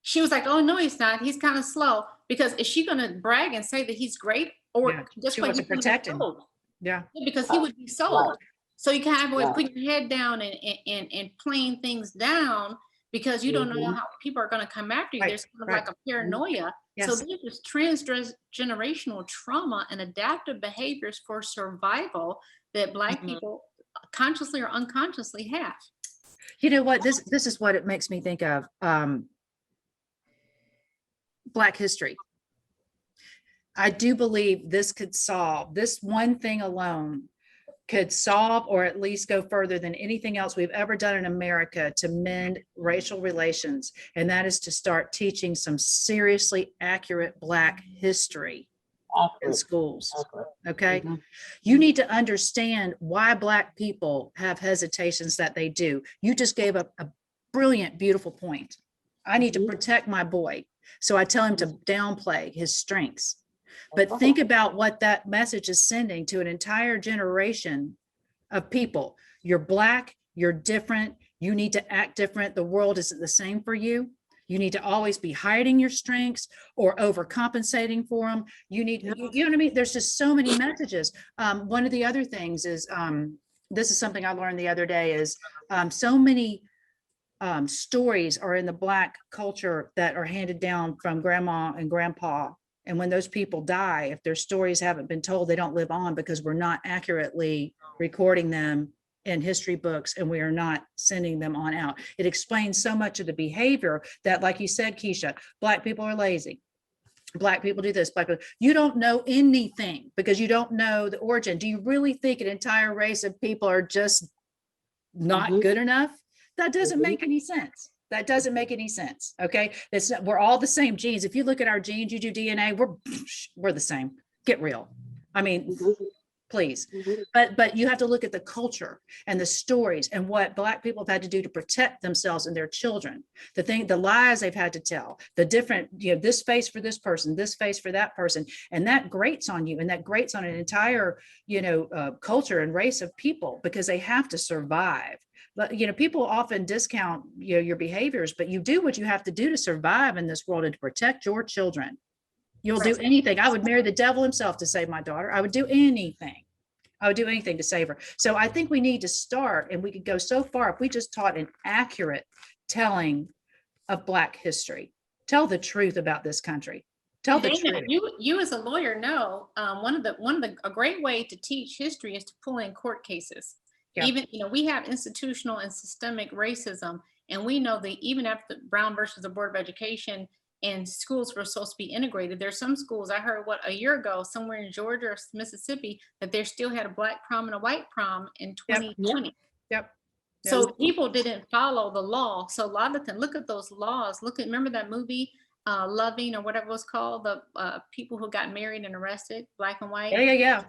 she was like, oh no, he's not, he's kind of slow. Because is she going to brag and say that he's great, or Yeah, just she like wants to he's gonna be protect him. sold? Yeah. Because he would be sold. Right. So you kind of always Right. put your head down and playing things down, because you don't know Mhm. how people are going to come after you. Right, There's kind of right. like a paranoia. So Yes. there's this transgenerational trauma and adaptive behaviors for survival that Black Mhm. people consciously or unconsciously have. You know what? This is what it makes me think of. Black history. I do believe this one thing alone could solve, or at least go further than anything else we've ever done in America to mend racial relations. And that is to start teaching some seriously accurate Black history in Accurate. schools. Accurate. Okay. Mhm. You need to understand why Black people have hesitations that they do. You just gave a brilliant, beautiful point. I need to Mhm. protect my boy. So I tell him to downplay his strengths. But That's think right. about what that message is sending to an entire generation of people. You're Black, you're different, you need to act different. The world isn't the same for you. You need to always be hiding your strengths or overcompensating for them. You know what I mean? There's just so many messages. One of the other things is, this is something I learned the other day, is so many stories are in the Black culture that are handed down from grandma and grandpa. And when those people die, if their stories haven't been told, they don't live on, because we're not accurately recording them in history books, and we are not sending them on out. It explains so much of the behavior that, like you said, Keisha, Black people are lazy. Black people do this, Black people. You don't know anything because you don't know the origin. Do you really think an entire race of people are just not Mhm. good enough? That doesn't Mhm. make any sense. That doesn't make any sense. Okay. We're all the same genes. If you look at our genes, you do DNA, we're the same. Get real. I mean, Mhm. please. Mhm. But you have to look at the culture and the stories and what Black people have had to do to protect themselves and their children. The lies they've had to tell, the different, this face for this person, this face for that person, and that grates on you, and that grates on an entire, culture and race of people, because they have to survive. But people often discount your behaviors, but you do what you have to do to survive in this world and to protect your children. You'll do anything. I would marry the devil himself to save my daughter. I would do anything. I would do anything to save her. So I think we need to start, and we could go so far if we just taught an accurate telling of Black history. Tell the truth about this country. Tell the Dana, truth. you as a lawyer know, a great way to teach history is to pull in court cases. Yeah. Even, we have institutional and systemic racism, and we know that even after Brown versus the Board of Education and schools were supposed to be integrated, there's some schools, I heard a year ago, somewhere in Georgia or Mississippi, that they still had a Black prom and a white prom in 2020. Yep. So people didn't follow the law. So a lot of them, look at those laws. Remember that movie, Loving, or whatever it was called, the people who got married and arrested, Black and white. Yeah.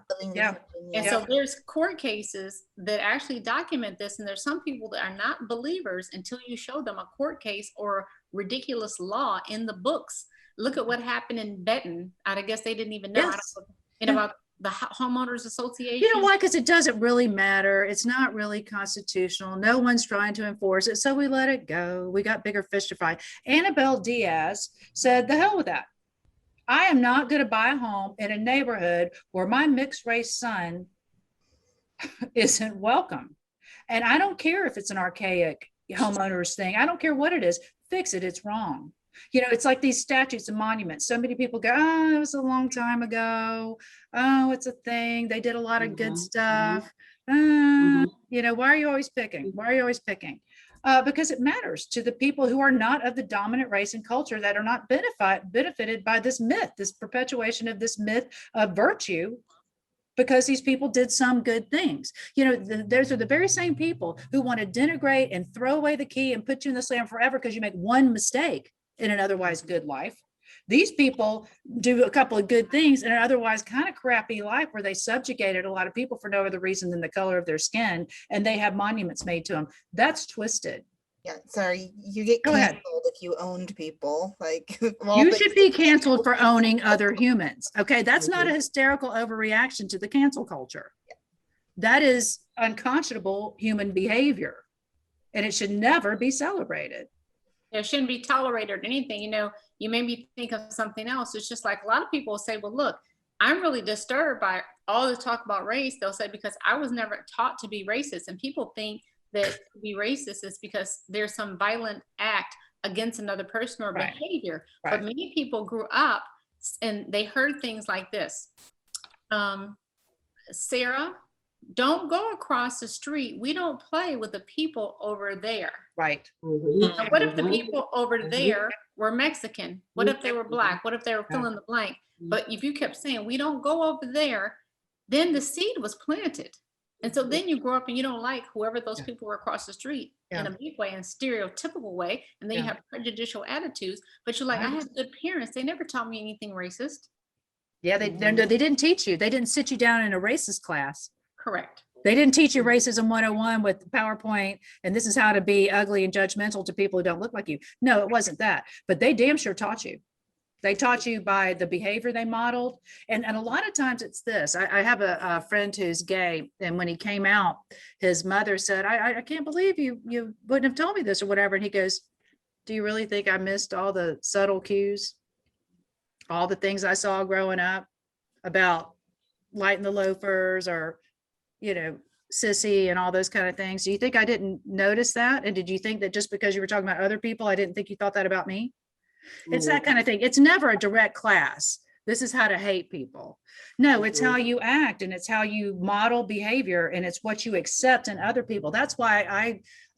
And so there's court cases that actually document this. And there's some people that are not believers until you show them a court case or ridiculous law in the books. Look at what happened in Benton. I guess they didn't even know. Yes. About the homeowners association. You know why? Because it doesn't really matter. It's not really constitutional. No one's trying to enforce it. So we let it go. We got bigger fish to fry. Annabelle Diaz said, the hell with that. I am not going to buy a home in a neighborhood where my mixed race son isn't welcome. And I don't care if it's an archaic homeowners thing. I don't care what it is. Fix it. It's wrong. It's like these statutes and monuments. So many people go, oh, it was a long time ago. Oh, it's a thing. They did a lot of good stuff. Why are you always picking? Why are you always picking? Because it matters to the people who are not of the dominant race and culture, that are not benefited by this myth, this perpetuation of this myth of virtue, because these people did some good things. Those are the very same people who want to denigrate and throw away the key and put you in the slam forever because you make one mistake in an otherwise good life. These people do a couple of good things in an otherwise kind of crappy life where they subjugated a lot of people for no other reason than the color of their skin, and they have monuments made to them. That's twisted. Yeah, sorry, you get Go ahead. canceled if you owned people. Like You should be canceled for owning other humans. Okay, that's not a Mhm. hysterical overreaction to the cancel culture. That is unconscionable human behavior, and it should never be celebrated. It shouldn't be tolerated or anything. You know, you made me think of something else. It's just like a lot of people say, well, look, I'm really disturbed by all the talk about race. They'll say, because I was never taught to be racist. And people think that to be racist is because there's some violent act against another person or Right. behavior. Right. But many people grew up and they heard things like this. Sarah, don't go across the street. We don't play with the people over there. Right. Mhm. Now, what if the people over there were Mexican? What if they were Black? What if they were fill in the blank? But if you kept saying, we don't go over there, then the seed was planted. And so then you grow up and you don't like whoever those people were across the street in a big way, in a stereotypical way. And then you have prejudicial attitudes, but you're like, I have good parents. They never taught me anything racist. Yeah, they didn't teach you. They didn't sit you down in a racist class. Correct. They didn't teach you racism 101 with PowerPoint, and this is how to be ugly and judgmental to people who don't look like you. No, it wasn't that. But they damn sure taught you. They taught you by the behavior they modeled. And a lot of times it's this. I have a friend who's gay, and when he came out, his mother said, I can't believe you wouldn't have told me this or whatever. And he goes, do you really think I missed all the subtle cues? All the things I saw growing up about lighting the loafers or, you know, sissy and all those kind of things. Do you think I didn't notice that? And did you think that just because you were talking about other people, I didn't think you thought that about me? It's that kind of thing. It's never a direct class. This is how to hate people. No, it's how you act, and it's how you model behavior, and it's what you accept in other people. That's why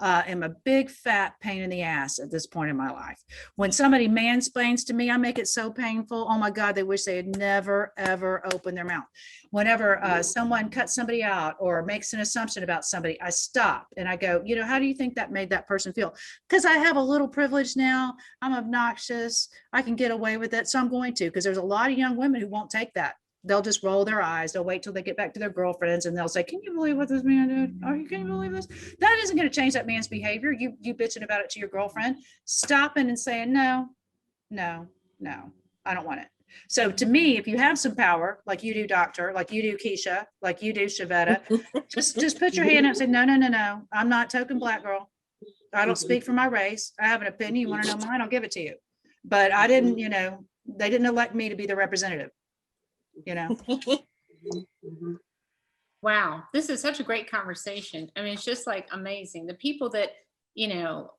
I am a big fat pain in the ass at this point in my life. When somebody mansplains to me, I make it so painful. Oh my God, they wish they had never, ever opened their mouth. Whenever someone cuts somebody out or makes an assumption about somebody, I stop and I go, you know, how do you think that made that person feel? Because I have a little privilege now. I'm obnoxious. I can get away with it. So I'm going to, because there's a lot of young women who won't take that. They'll just roll their eyes. They'll wait till they get back to their girlfriends and they'll say, can you believe what this man did? Oh, can you believe this? That isn't going to change that man's behavior. You bitching about it to your girlfriend, stopping and saying, no, I don't want it. So to me, if you have some power, like you do, doctor, like you do, Keisha, like you do, Shavetta, just put your hand up and say, no, I'm not token Black girl. I don't speak for my race. I have an opinion. You want to know mine? I'll give it to you. But I didn't, you know, they didn't elect me to be the representative, you know. Wow, this is such a great conversation. I mean, it's just like amazing. The people that, you know,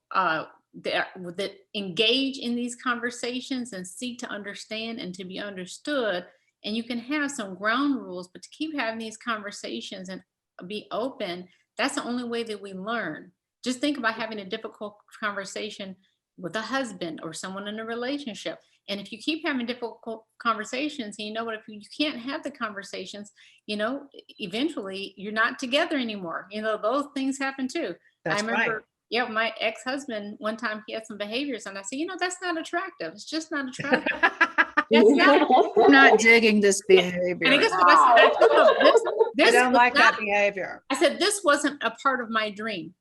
that engage in these conversations and seek to understand and to be understood. And you can have some ground rules, but to keep having these conversations and be open, that's the only way that we learn. Just think about having a difficult conversation with a husband or someone in a relationship. And if you keep having difficult conversations, and you know what, if you can't have the conversations, you know, eventually you're not together anymore. You know, those things happen too. That's I remember, right. yeah, my ex-husband, one time he had some behaviors and I said, you know, that's not attractive. It's just not attractive. That's not. I'm not digging this behavior. And I guess what I said, I told him, I don't like not, that behavior. I said, this wasn't a part of my dream.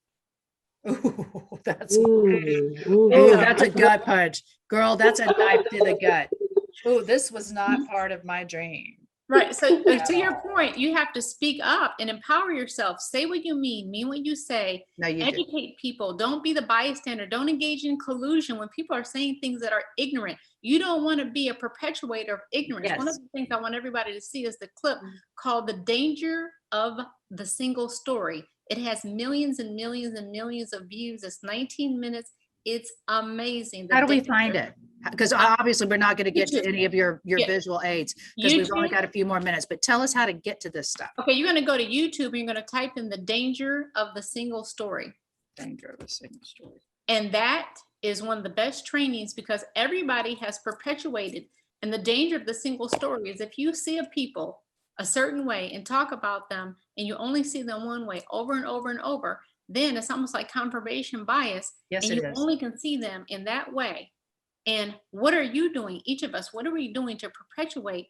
Ooh, that's a gut punch. Girl, that's a knife to the gut. Oh, this was not part of my dream. Right. So to your point, you have to speak up and empower yourself. Say what you mean what you say. No, you educate people. Don't be the bystander. Don't engage in collusion when people are saying things that are ignorant. You don't want to be a perpetuator of ignorance. Yes. One of the things I want everybody to see is the clip called The Danger of the Single Story. It has millions and millions and millions of views. It's 19 minutes. It's amazing. How do we find it? Because obviously we're not going to get to any of your visual aids because we've only got a few more minutes, but tell us how to get to this stuff. Okay, you're going to go to YouTube and you're going to type in The Danger of the Single Story. Danger of the Single Story. And that is one of the best trainings because everybody has perpetuated. And the danger of the single story is if you see a people a certain way and talk about them and you only see them one way over and over and over, then it's almost like confirmation bias. Yes, and it you is. only can see them in that way. And what are you doing, each of us, what are we doing to perpetuate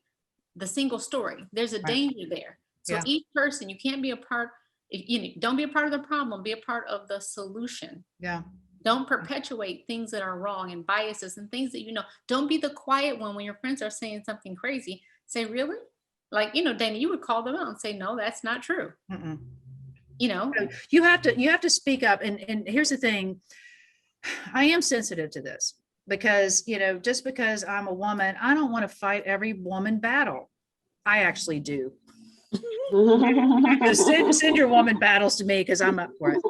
the single story? There's a danger there. So each person, you can't be a part, you know, don't be a part of the problem, be a part of the solution. Yeah. Don't perpetuate things that are wrong and biases and things that you know. Don't be the quiet one when your friends are saying something crazy. Say, really? Like, you know, Dana, you would call them out and say, no, that's not true. Mm-mm. You know, You have to speak up. And here's the thing. I am sensitive to this because, you know, just because I'm a woman, I don't want to fight every woman battle. I actually do. Send your woman battles to me because I'm up for it.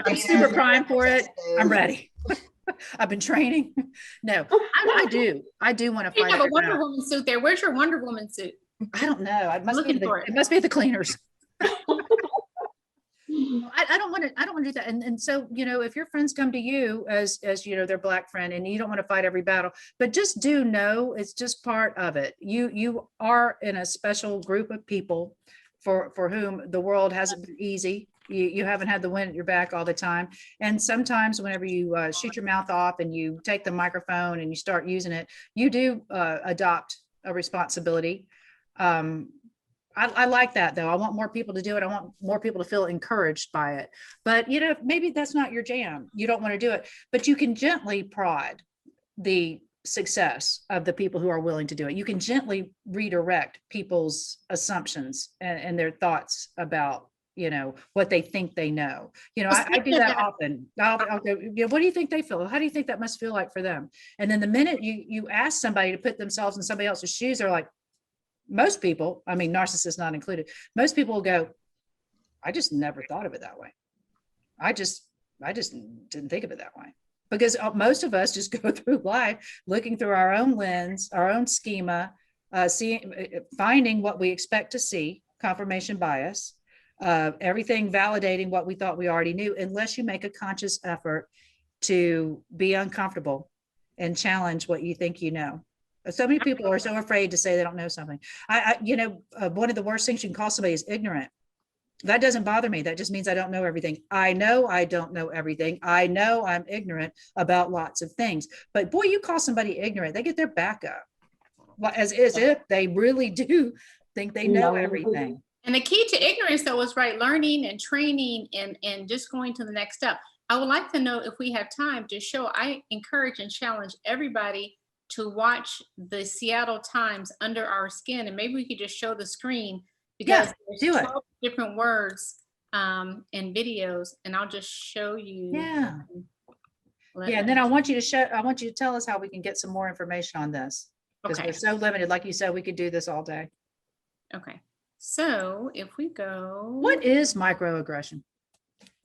I'm super primed for it. I'm ready. I've been training. No, I do want to you fight. have a every Wonder battle. Woman suit there. Where's your Wonder Woman suit? I don't know. It must Looking for it. it must be at the cleaners. I don't want to do that. And so, you know, if your friends come to you as you know, their Black friend, and you don't want to fight every battle, but just do know it's just part of it. You are in a special group of people for whom the world hasn't been easy. You haven't had the wind at your back all the time. And sometimes whenever you shoot your mouth off and you take the microphone and you start using it, you do adopt a responsibility. I like that though. I want more people to do it. I want more people to feel encouraged by it. But you know, maybe that's not your jam. You don't want to do it, but you can gently prod the success of the people who are willing to do it. You can gently redirect people's assumptions and their thoughts about, you know, what they think they know. You know, I do that often. I'll go, you know, what do you think they feel? How do you think that must feel like for them? And then the minute you ask somebody to put themselves in somebody else's shoes, they're like, most people, I mean, narcissists not included, most people will go, I just never thought of it that way. I just didn't think of it that way. Because most of us just go through life looking through our own lens, our own schema, finding what we expect to see, confirmation bias, everything validating what we thought we already knew, unless you make a conscious effort to be uncomfortable and challenge what you think you know. So many people are so afraid to say they don't know something. You know, one of the worst things you can call somebody is ignorant. That doesn't bother me. That just means I don't know everything. I know I don't know everything. I know I'm ignorant about lots of things. But boy, you call somebody ignorant, they get their back up. As if they really do think they know everything. And the key to ignorance, though, is right learning and training and just going to the next step. I would like to know if we have time to show. I encourage and challenge everybody to watch the Seattle Times Under Our Skin, and maybe we could just show the screen because there's 12 different words and videos, and I'll just show you. Yeah. And then I want you to tell us how we can get some more information on this, because we're so limited. Like you said, we could do this all day. Okay. So if we go. What is microaggression?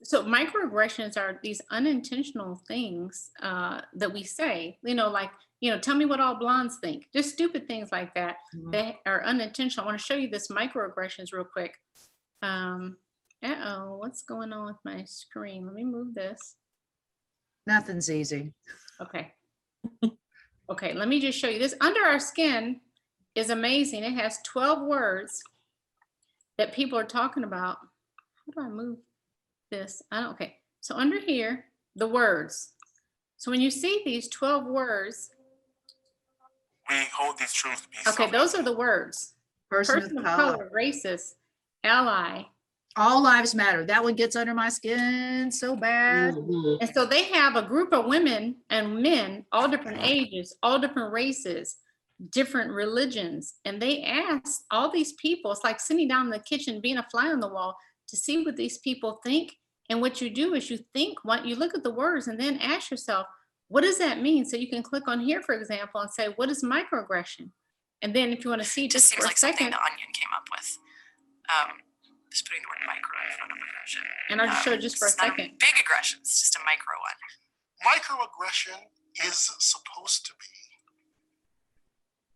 So microaggressions are these unintentional things that we say, you know, like, you know, tell me what all blondes think. Just stupid things like that that are unintentional. I want to show you this microaggressions real quick. What's going on with my screen? Let me move this. Nothing's easy. Okay. Okay, let me just show you this. Under Our Skin is amazing. It has 12 words that people are talking about. How do I move this? Okay. So under here, the words. So when you see these 12 words, we hold these truths to be okay, those are the words. Person of color, racist, ally. All lives matter. That one gets under my skin so bad. And so they have a group of women and men, all different ages, all different races, different religions. And they ask all these people, it's like sitting down in the kitchen, being a fly on the wall to see what these people think. And what you do is you look at the words and then ask yourself, what does that mean? So you can click on here, for example, and say, what is microaggression? And then if you want to see just seems for like a second, something the Onion came up with. Just putting the word micro in front of aggression. And I'll just show just for a second. Big aggressions, just a micro one. Microaggression is supposed to be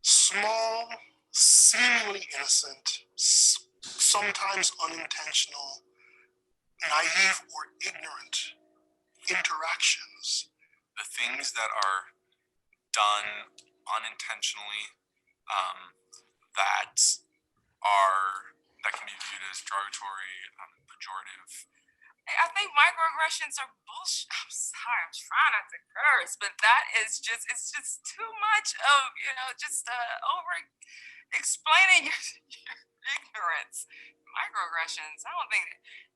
small, seemingly innocent, sometimes unintentional, naive or ignorant interactions. The things that are done unintentionally that can be viewed as derogatory, pejorative. I think microaggressions are bullshit. I'm sorry, I'm trying not to curse, but it's just too much of, just over explaining your ignorance. Microaggressions, I don't think,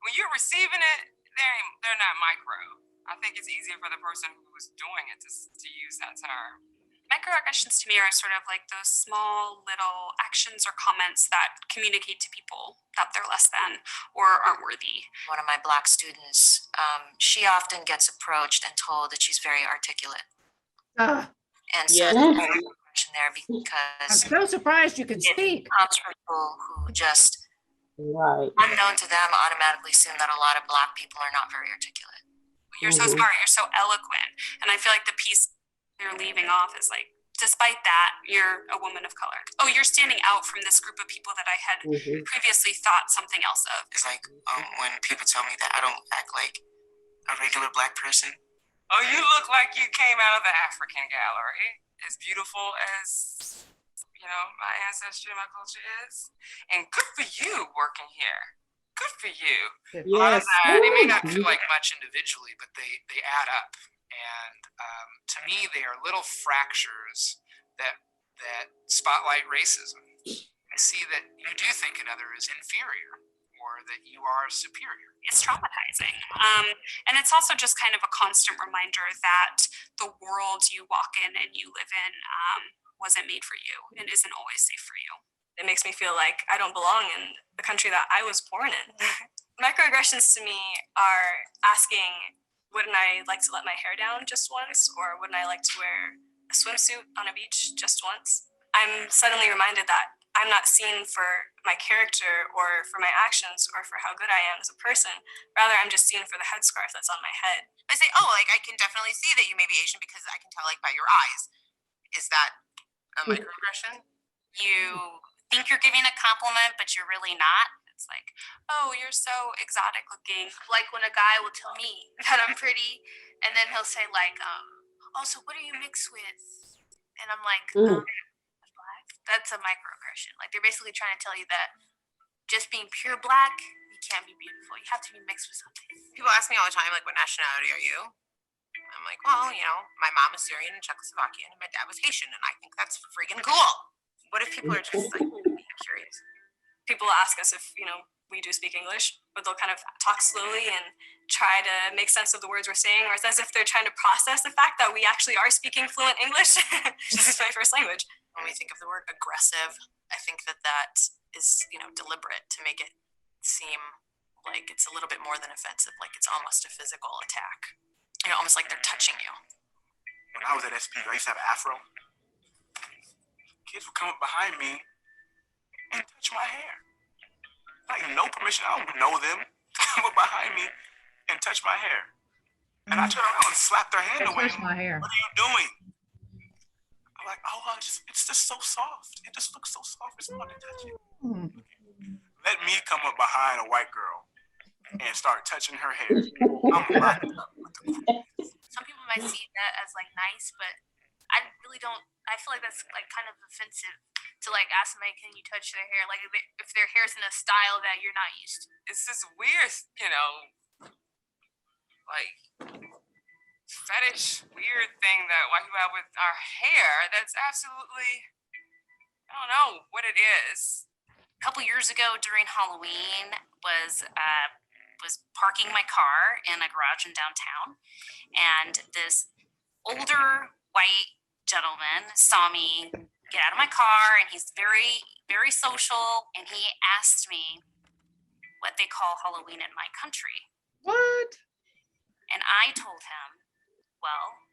when you're receiving it, they're not micro. I think it's easier for the person who was doing it to use that term. Microaggressions to me are sort of like those small little actions or comments that communicate to people that they're less than or aren't worthy. One of my Black students, she often gets approached and told that she's very articulate. And so there's a microaggression there I'm because so surprised you could it speak. comes from people who just, unknown to them, automatically assume that a lot of Black people are not very articulate. You're so smart, you're so eloquent. And I feel like the piece you're leaving off is like, despite that, you're a woman of color. Oh, you're standing out from this group of people that I had previously thought something else of. It's like when people tell me that I don't act like a regular Black person. Oh, you look like you came out of the African gallery. As beautiful as, my ancestry and my culture is. And good for you working here. Good for you. Yes. They may not feel like much individually, but they add up. And to me, they are little fractures that spotlight racism. I see that you do think another is inferior or that you are superior. It's traumatizing. And it's also just kind of a constant reminder that the world you walk in and you live in wasn't made for you and isn't always safe for you. It makes me feel like I don't belong in the country that I was born in. Microaggressions to me are asking, wouldn't I like to let my hair down just once? Or wouldn't I like to wear a swimsuit on a beach just once? I'm suddenly reminded that I'm not seen for my character or for my actions or for how good I am as a person. Rather, I'm just seen for the headscarf that's on my head. I say, I can definitely see that you may be Asian because I can tell by your eyes. Is that a microaggression? You think you're giving a compliment, but you're really not. It's like, oh, you're so exotic looking. Like when a guy will tell me that I'm pretty, and then he'll say like, oh, so what are you mixed with? And I'm like, Black. That's a microaggression. Like they're basically trying to tell you that just being pure Black, you can't be beautiful. You have to be mixed with something. People ask me all the time, like, what nationality are you? I'm like, well, my mom is Syrian and Czechoslovakian, and my dad was Haitian, and I think that's freaking cool. What if people are just like curious? People ask us if, we do speak English, but they'll kind of talk slowly and try to make sense of the words we're saying, or it's as if they're trying to process the fact that we actually are speaking fluent English. This is my first language. When we think of the word aggressive, I think that is, deliberate to make it seem like it's a little bit more than offensive, like it's almost a physical attack. Almost like they're touching you. When I was at SP, I used to have an afro. Kids would come up behind me and touch my hair. Like no permission, I don't know them. Come up behind me and touch my hair. And I turn around and slap their hand away. Touch my hair. What are you doing? I'm like, it's just so soft. It just looks so soft. It's hard to touch it. Let me come up behind a white girl and start touching her hair. I'm rocking up. Some people might see that as like nice, but I really don't. I feel like that's like kind of offensive to like ask somebody, can you touch their hair? Like if their hair's in a style that you're not used to. It's this weird, like fetish weird thing that white people have with our hair. That's absolutely, I don't know what it is. A couple years ago during Halloween was parking my car in a garage in downtown, and this older white gentleman saw me get out of my car, and he's very, very social, and he asked me what they call Halloween in my country. What? And I told him, well,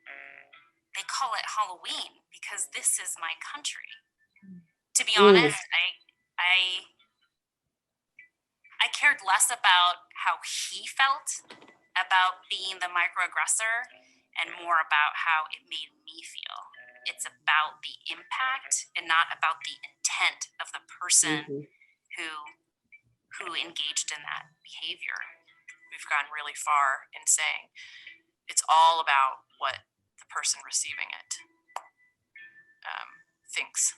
they call it Halloween because this is my country. To be honest, I cared less about how he felt about being the microaggressor and more about how it made me feel. It's about the impact and not about the intent of the person who engaged in that behavior. We've gone really far in saying it's all about what the person receiving it thinks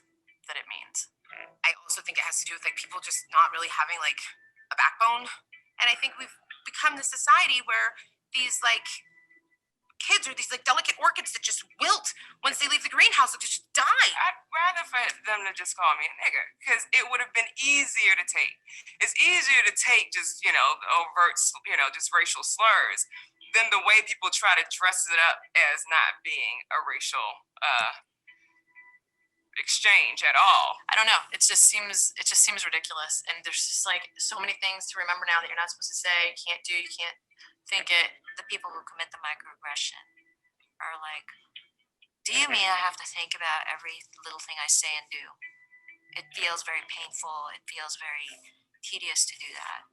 that it means. I also think it has to do with like people just not really having like a backbone. And I think we've become the society where these like kids are these like delicate orchids that just wilt once they leave the greenhouse and just die. I'd rather for them to just call me a nigger because it would have been easier to take. It's easier to take just, overt, just racial slurs. than the way people try to dress it up as not being a racial exchange at all. I don't know. It just seems ridiculous. And there's just like so many things to remember now that you're not supposed to say, you can't do, you can't think it. The people who commit the microaggression are like, do you mean I have to think about every little thing I say and do? It feels very painful. It feels very tedious to do that.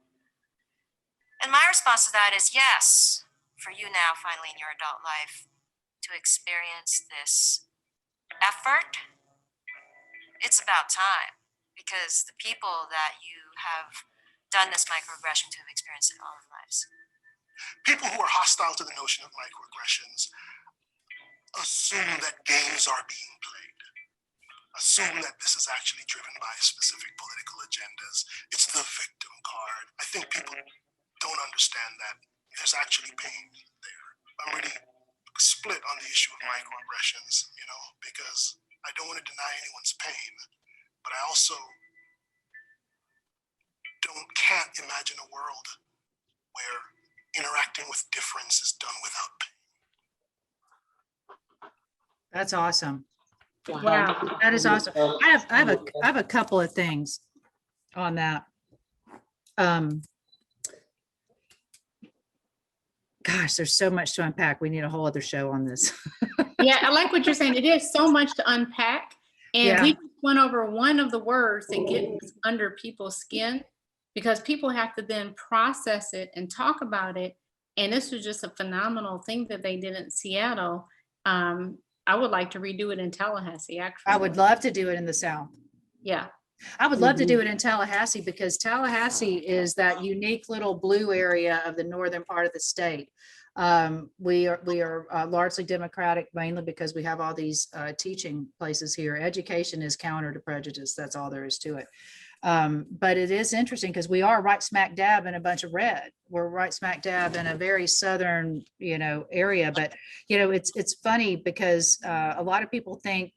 And my response to that is yes, for you now, finally in your adult life, to experience this effort. It's about time, because the people that you have done this microaggression to have experienced it all their lives. People who are hostile to the notion of microaggressions assume that games are being played, assume that this is actually driven by specific political agendas. It's the victim card. I think people don't understand that there's actually pain there. I'm really split on the issue of microaggressions, because I don't want to deny anyone's pain, but I also can't imagine a world where interacting with difference is done without pain. That's awesome. Wow. That is awesome. I have a couple of things on that. Gosh, there's so much to unpack. We need a whole other show on this. Yeah, I like what you're saying. It is so much to unpack. And we just went over one of the words that gets under people's skin, because people have to then process it and talk about it. And this was just a phenomenal thing that they did in Seattle. I would like to redo it in Tallahassee, actually. I would love to do it in the South. Yeah. I would love to do it in Tallahassee, because Tallahassee is that unique little blue area of the northern part of the state. We are largely Democratic, mainly because we have all these teaching places here. Education is counter to prejudice. That's all there is to it. But it is interesting because we are right smack dab in a bunch of red. We're right smack dab in a very southern, area. But, it's funny because a lot of people think,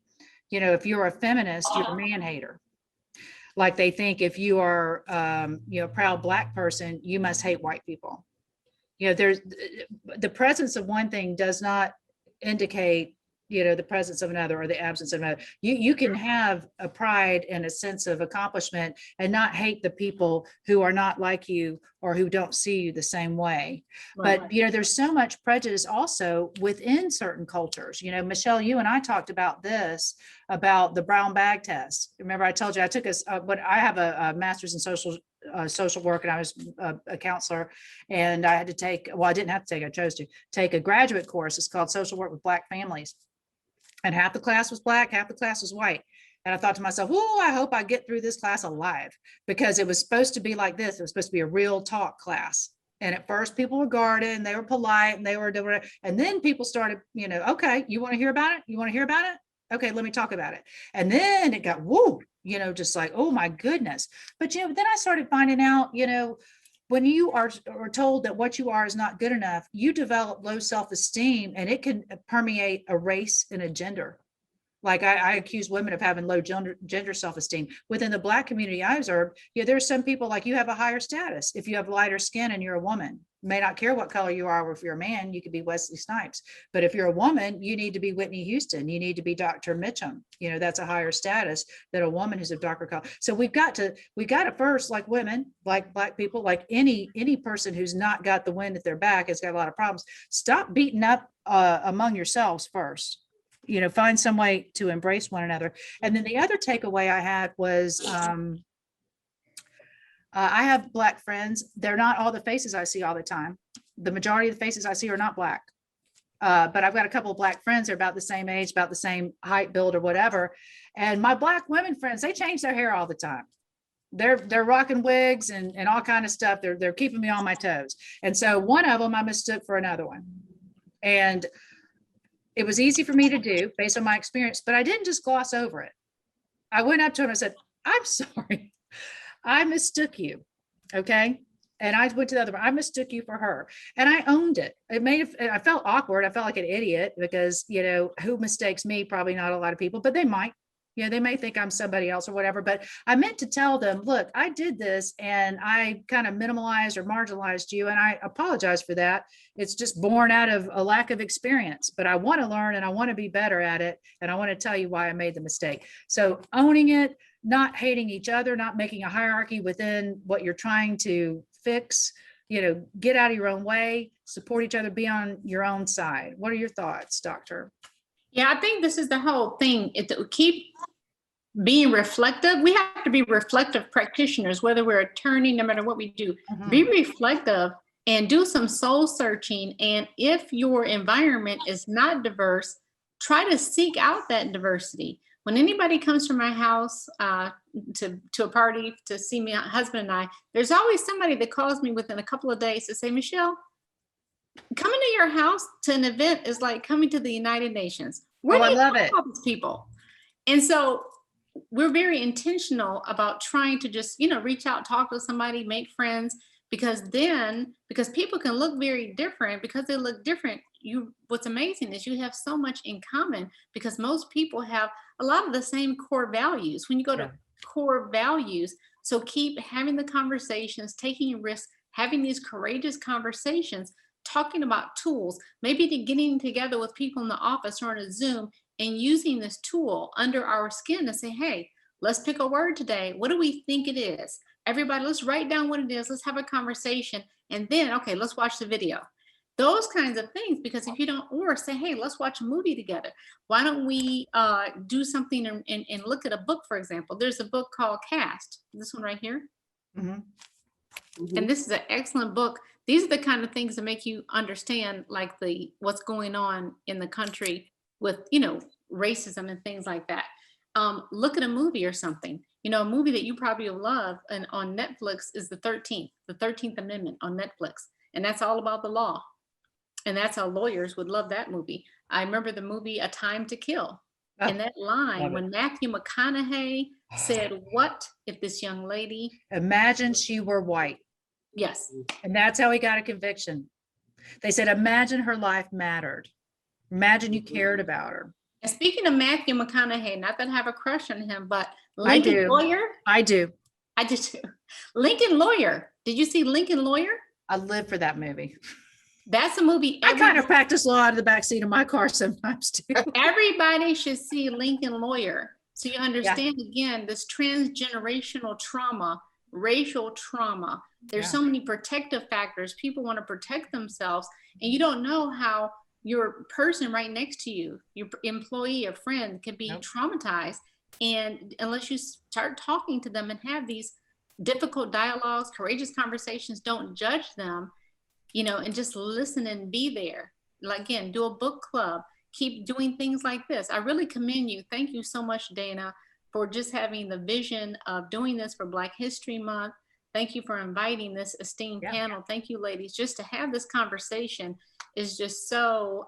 if you're a feminist, you're a man hater. Like they think if you are, a proud Black person, you must hate white people. There's the presence of one thing does not indicate, the presence of another or the absence of another. You can have a pride and a sense of accomplishment and not hate the people who are not like you or who don't see you the same way. Right. But, there's so much prejudice also within certain cultures. Michelle, you and I talked about this, about the brown bag test. Remember, I told you I took but I have a master's in social work, and I was a counselor, and I had to take, I didn't have to take, I chose to take a graduate course. It's called Social Work with Black Families. And half the class was Black, half the class was white. And I thought to myself, oh, I hope I get through this class alive, because it was supposed to be like this. It was supposed to be a real talk class. And at first people were guarded and they were polite and they were doing, and then people started, okay, you want to hear about it? You want to hear about it? Okay, let me talk about it. And then it got, whoa, just like, oh my goodness. But, then I started finding out, when you are told that what you are is not good enough, you develop low self-esteem, and it can permeate a race and a gender. Like I accuse women of having low gender self-esteem. Within the Black community I observe, there's some people like you have a higher status. If you have lighter skin and you're a woman, you may not care what color you are, or if you're a man, you could be Wesley Snipes. But if you're a woman, you need to be Whitney Houston. You need to be Dr. Mitchum. That's a higher status than a woman who's of darker color. So we got to first, like women, like Black people, like any person who's not got the wind at their back, has got a lot of problems. Stop beating up among yourselves first. Find some way to embrace one another. And then the other takeaway I had was, I have Black friends. They're not all the faces I see all the time. The majority of the faces I see are not Black. But I've got a couple of Black friends. They're about the same age, about the same height, build, or whatever. And my Black women friends, they change their hair all the time. They're rocking wigs and all kind of stuff. They're keeping me on my toes. And so one of them I mistook for another one. And it was easy for me to do based on my experience, but I didn't just gloss over it. I went up to him and said, I'm sorry, I mistook you. Okay. And I went to the other one. I mistook you for her. And I owned it. I felt awkward. I felt like an idiot because, who mistakes me? Probably not a lot of people, but they might, They may think I'm somebody else or whatever, but I meant to tell them, look, I did this and I kind of minimalized or marginalized you. And I apologize for that. It's just born out of a lack of experience, but I want to learn and I want to be better at it. And I want to tell you why I made the mistake. So owning it, not hating each other, not making a hierarchy within what you're trying to fix, get out of your own way, support each other, be on your own side. What are your thoughts, Doctor? Yeah, I think this is the whole thing. Keep being reflective. We have to be reflective practitioners, whether we're attorney, no matter what we do. Be reflective and do some soul searching. And if your environment is not diverse, try to seek out that diversity. When anybody comes to my house to a party to see me, husband and I, there's always somebody that calls me within a couple of days to say, Michelle, coming to your house to an event is like coming to the United Nations. Where do you love it. All these people? And so we're very intentional about trying to just, reach out, talk to somebody, make friends, because people can look very different. Because they look different, what's amazing is you have so much in common, because most people have a lot of the same core values. When you go to core values, so keep having the conversations, taking risks, having these courageous conversations, talking about tools, maybe getting together with people in the office or on a Zoom and using this tool under our skin to say, hey, let's pick a word today. What do we think it is? Everybody, let's write down what it is. Let's have a conversation. And then, okay, let's watch the video. Those kinds of things, because if you don't, or say, hey, let's watch a movie together. Why don't we do something and look at a book, for example? There's a book called Cast, this one right here. And this is an excellent book. These are the kind of things that make you understand like what's going on in the country with, racism and things like that. Look at a movie or something. A movie that you probably will love and on Netflix is the 13th Amendment on Netflix. And that's all about the law. And that's how lawyers would love that movie. I remember the movie A Time to Kill. And that line when Matthew McConaughey said, what if this young lady? Imagine she were white. Yes. And that's how he got a conviction. They said, imagine her life mattered. Imagine you cared about her. And speaking of Matthew McConaughey, not that I have a crush on him, but Lincoln Lawyer. I do. I did too. Lincoln Lawyer. Did you see Lincoln Lawyer? I live for that movie. That's a movie. I kind of practice law out of the backseat of my car sometimes too. Everybody should see Lincoln Lawyer. So you understand again, this transgenerational trauma, racial trauma. There's so many protective factors. People want to protect themselves and you don't know how your person right next to you, your employee or friend can be traumatized. And unless you start talking to them and have these difficult dialogues, courageous conversations, don't judge them, and just listen and be there. Like, again, do a book club, keep doing things like this. I really commend you. Thank you so much, Dana, for just having the vision of doing this for Black History Month. Thank you for inviting this esteemed panel. Thank you, ladies. Just to have this conversation is just so,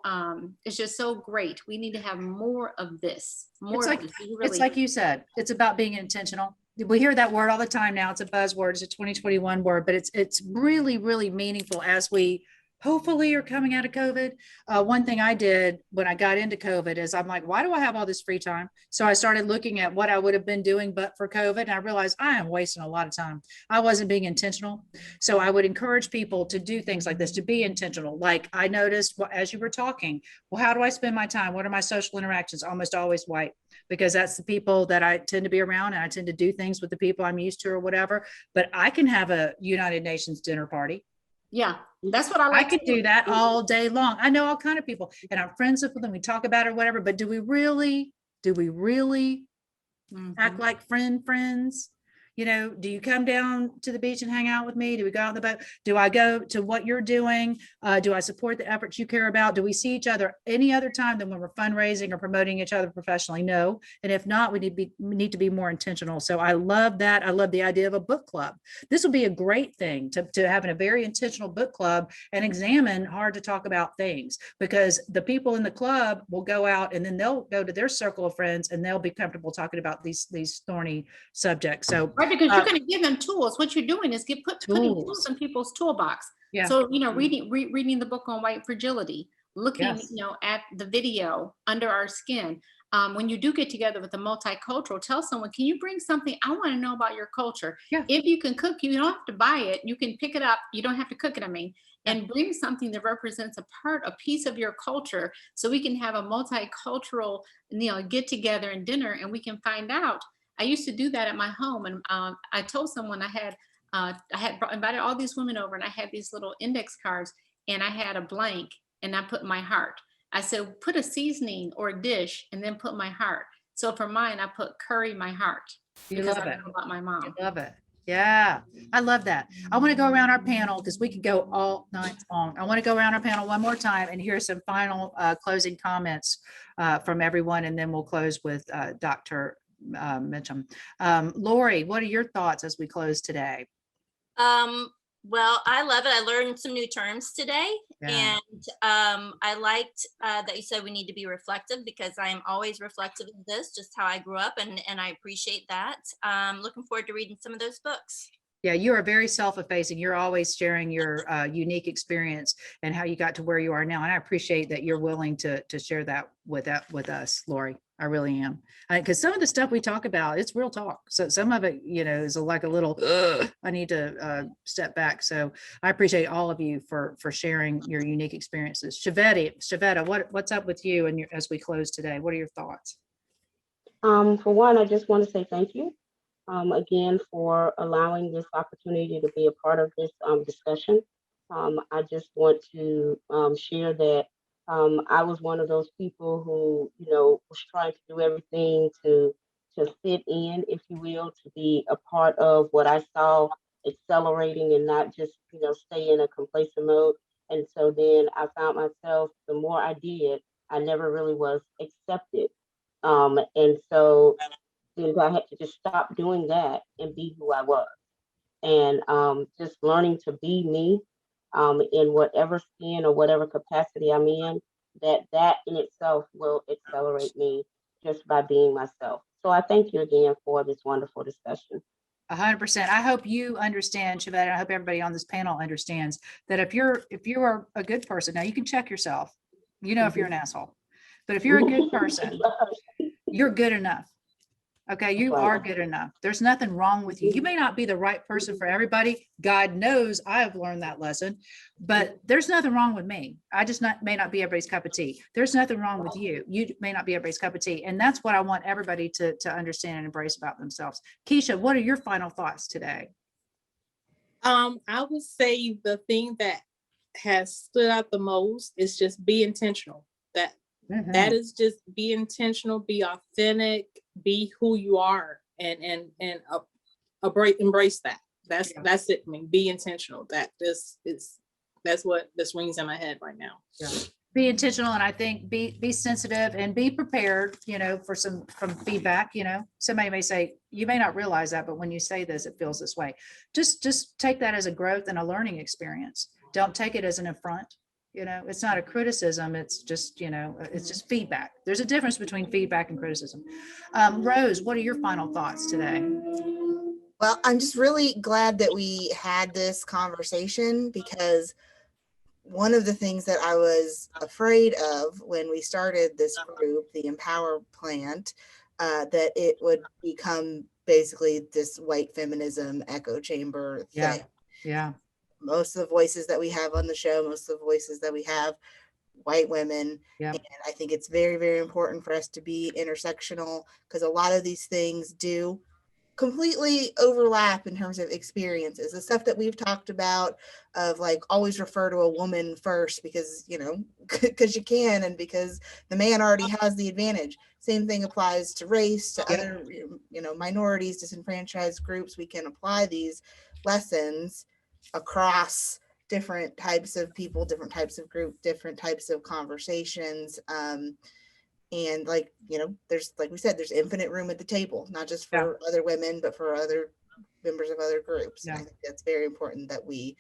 it's just so great. We need to have more of this. It's like you said, it's about being intentional. We hear that word all the time now. It's a buzzword. It's a 2021 word, but it's really, really meaningful as we hopefully are coming out of COVID. One thing I did when I got into COVID is I'm like, why do I have all this free time? So I started looking at what I would have been doing, but for COVID, and I realized I am wasting a lot of time. I wasn't being intentional. So I would encourage people to do things like this, to be intentional. Like I noticed as you were talking, well, how do I spend my time? What are my social interactions? Almost always white, because that's the people that I tend to be around. And I tend to do things with the people I'm used to or whatever, but I can have a United Nations dinner party. Yeah, that's what I like. I could do that all day long. I know all kinds of people and I'm friends with them. We talk about it or whatever, but do we really act like friends? Do you come down to the beach and hang out with me? Do we go out on the boat? Do I go to what you're doing? Do I support the efforts you care about? Do we see each other any other time than when we're fundraising or promoting each other professionally? No. And if not, we need to be more intentional. So I love that. I love the idea of a book club. This would be a great thing to having a very intentional book club and examine hard to talk about things, because the people in the club will go out and then they'll go to their circle of friends and they'll be comfortable talking about these thorny subjects. So because you're going to give them tools. What you're doing is putting tools in people's toolbox. Yeah. So, reading the book on white fragility, looking, at the video Under Our Skin. when you do get together with a multicultural, tell someone, can you bring something? I want to know about your culture. Yeah. If you can cook, you don't have to buy it. You can pick it up. You don't have to cook it, I mean, and bring something that represents a piece of your culture, so we can have a multicultural, get together and dinner, and we can find out. I used to do that at my home, and I told someone I had invited all these women over, and I had these little index cards, and I had a blank, and I put my heart. I said, put a seasoning or a dish and then put my heart. So for mine, I put curry my heart. You love I it. know about my mom. I love it. Yeah, I love that. I want to go around our panel because we could go all night long. I want to go around our panel one more time and hear some final closing comments from everyone, and then we'll close with Dr. Mitchum. Lori, what are your thoughts as we close today? Well, I love it. I learned some new terms today. Yeah. And I liked that you said we need to be reflective, because I am always reflective of this, just how I grew up, and I appreciate that. Looking forward to reading some of those books. Yeah, you are very self-effacing. You're always sharing your unique experience and how you got to where you are now. And I appreciate that you're willing to share that with us, Lori. I really am. Because some of the stuff we talk about, it's real talk. So some of it, is like a little, I need to step back. So I appreciate all of you for sharing your unique experiences. Shavetta, what's up with you and as we close today? What are your thoughts? For one, I just want to say thank you again for allowing this opportunity to be a part of this discussion. I just want to share that I was one of those people who, was trying to do everything to fit in, if you will, to be a part of what I saw accelerating and not just, stay in a complacent mode. And so then I found myself, the more I did, I never really was accepted. And so then I had to just stop doing that and be who I was. And just learning to be me in whatever skin or whatever capacity I'm in, that in itself will accelerate me just by being myself. So I thank you again for this wonderful discussion. 100%. I hope you understand, Shavetta. I hope everybody on this panel understands that if you are a good person, now you can check yourself, if you're an asshole, but if you're a good person, you're good enough. Okay, you are good enough. There's nothing wrong with you. You may not be the right person for everybody. God knows I have learned that lesson, but there's nothing wrong with me. I just may not be everybody's cup of tea. There's nothing wrong with you. You may not be everybody's cup of tea. And that's what I want everybody to understand and embrace about themselves. Keisha, what are your final thoughts today? I would say the thing that has stood out the most is just be intentional. That is just be intentional, be authentic, be who you are, and embrace that. That's it. I mean, be intentional. That's what this rings in my head right now. Yeah. Be intentional, and I think be sensitive and be prepared, for some feedback. Somebody may say, you may not realize that, but when you say this, it feels this way. Just take that as a growth and a learning experience. Don't take it as an affront. It's not a criticism. It's just, it's just feedback. There's a difference between feedback and criticism. Rose, what are your final thoughts today? Well, I'm just really glad that we had this conversation, because one of the things that I was afraid of when we started this group, the Empower Plant, that it would become basically this white feminism echo chamber thing. Yeah. Most of the voices that we have on the show, most of the voices that we have, white women. Yeah. And I think it's very, very important for us to be intersectional, because a lot of these things do completely overlap in terms of experiences. The stuff that we've talked about of like always refer to a woman first because, because you can, and because the man already has the advantage. Same thing applies to race, to other, minorities, disenfranchised groups. We can apply these lessons across different types of people, different types of group, different types of conversations. And there's, like we said, there's infinite room at the table, not just for other women, but for other members of other groups. And I think that's very important that we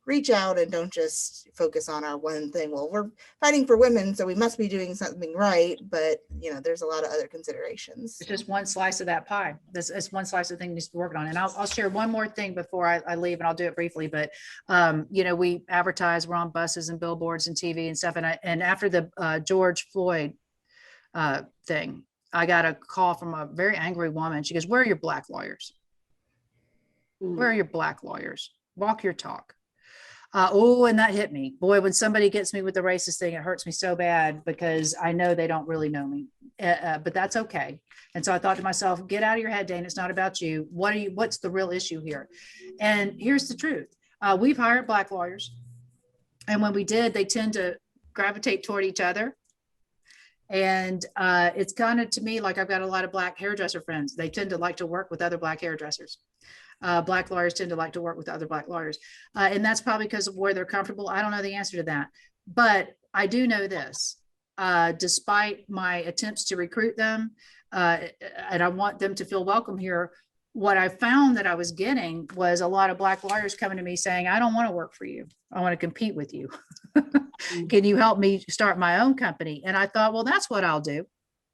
reach out and don't just focus on our one thing. Well, we're fighting for women, so we must be doing something right. But, there's a lot of other considerations. It's just one slice of that pie. It's one slice of the thing needs to be worked on. And I'll share one more thing before I leave, and I'll do it briefly. But, we advertise, we're on buses and billboards and TV and stuff. And after the George Floyd thing, I got a call from a very angry woman. She goes, "Where are your black lawyers? Where are your black lawyers? Walk your talk." And that hit me. Boy, when somebody gets me with the racist thing, it hurts me so bad because I know they don't really know me, but that's okay. And so I thought to myself, get out of your head, Dane. It's not about you. What's the real issue here? And here's the truth. We've hired black lawyers. And when we did, they tend to gravitate toward each other. And it's kind of, to me, like I've got a lot of black hairdresser friends. They tend to like to work with other black hairdressers. Black lawyers tend to like to work with other black lawyers. And that's probably because of where they're comfortable. I don't know the answer to that. But I do know this, despite my attempts to recruit them, and I want them to feel welcome here, what I found that I was getting was a lot of black lawyers coming to me saying, "I don't want to work for you. I want to compete with you. Can you help me start my own company?" And I thought, well, that's what I'll do.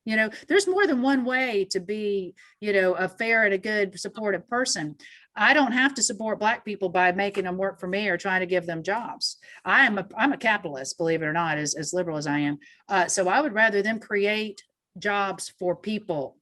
You know, there's more than one way to be, you know, a fair and a good supportive person. I don't have to support black people by making them work for me or trying to give them jobs. I'm a capitalist, believe it or not, as liberal as I am. So I would rather them create jobs for people.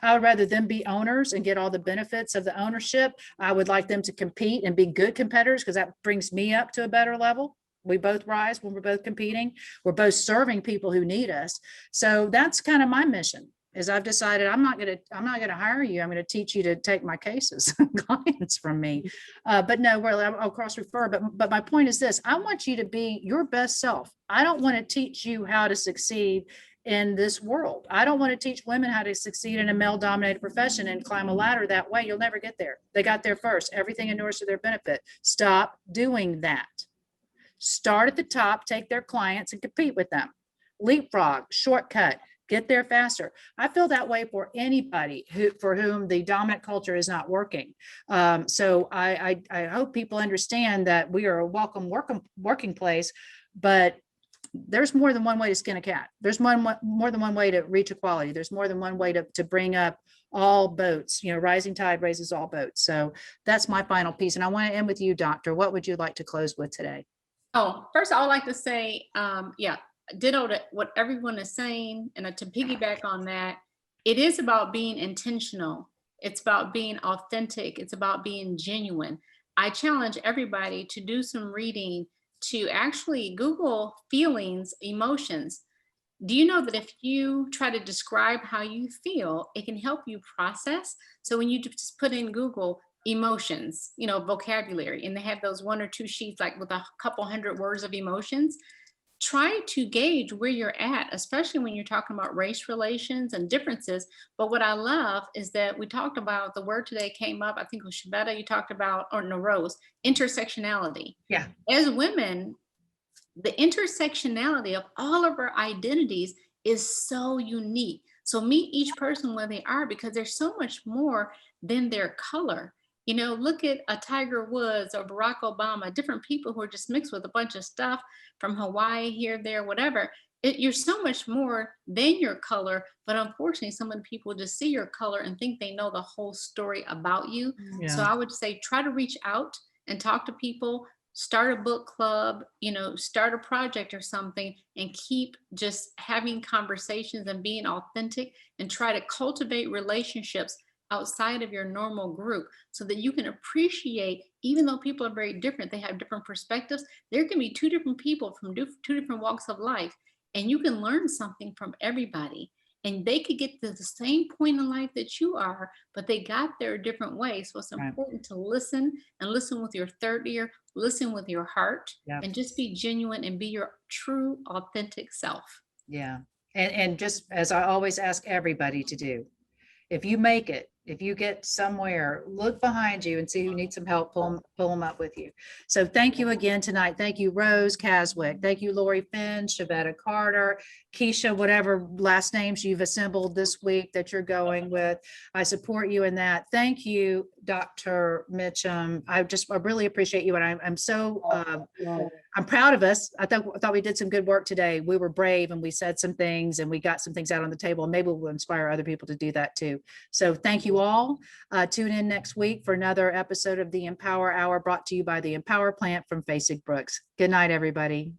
I would rather them be owners and get all the benefits of the ownership. I would like them to compete and be good competitors because that brings me up to a better level. We both rise when we're both competing. We're both serving people who need us. So that's kind of my mission. Is I've decided I'm not going to hire you. I'm going to teach you to take my cases, clients from me. But no, well, I'll cross refer. But my point is this: I want you to be your best self. I don't want to teach you how to succeed in this world. I don't want to teach women how to succeed in a male-dominated profession and climb a ladder that way. You'll never get there. They got there first. Everything inures to their benefit. Stop doing that. Start at the top, take their clients and compete with them. Leapfrog, shortcut, get there faster. I feel that way for anybody for whom the dominant culture is not working. So I hope people understand that we are a welcome working place, but there's more than one way to skin a cat. There's more than one way to reach equality. There's more than one way to bring up all boats. You know, rising tide raises all boats. So that's my final piece. And I want to end with you, Doctor. What would you like to close with today? Oh, first I would like to say, ditto to what everyone is saying, and to piggyback on that, it is about being intentional. It's about being authentic. It's about being genuine. I challenge everybody to do some reading, to actually Google feelings, emotions. Do you know that if you try to describe how you feel, it can help you process? So when you just put in Google emotions, you know, vocabulary, and they have those 1 or 2 sheets, like with a couple hundred words of emotions, try to gauge where you're at, especially when you're talking about race relations and differences. But what I love is that we talked about, the word today came up, I think it was Shabetta, you talked about, or no, Rose, intersectionality. Yeah. As women, the intersectionality of all of our identities is so unique. So meet each person where they are, because there's so much more than their color. You know, look at a Tiger Woods or Barack Obama, different people who are just mixed with a bunch of stuff from Hawaii, here, there, whatever. You're so much more than your color, but unfortunately, some of the people just see your color and think they know the whole story about you. Yeah. So I would say, try to reach out and talk to people, start a book club, you know, start a project or something, and keep just having conversations and being authentic, and try to cultivate relationships outside of your normal group, so that you can appreciate, even though people are very different, they have different perspectives. There can be 2 different people from 2 different walks of life, and you can learn something from everybody. And they could get to the same point in life that you are, but they got there a different way. So it's important to listen, and listen with your third ear, listen with your heart, and just be genuine and be your true, authentic self. Yeah. And just as I always ask everybody to do, if you make it, if you get somewhere, look behind you and see who needs some help, pull them up with you. So thank you again tonight. Thank you, Rose Caswick. Thank you, Lori Finn, Shabetta Carter, Keisha, whatever last names you've assembled this week that you're going with. I support you in that. Thank you, Dr. Mitchum. I really appreciate you. And I'm so, I'm proud of us. I thought we did some good work today. We were brave and we said some things and we got some things out on the table, and maybe we'll inspire other people to do that too. So thank you all. Tune in next week for another episode of the Empower Hour, brought to you by the Empower Plant from Fragility. Good night, everybody.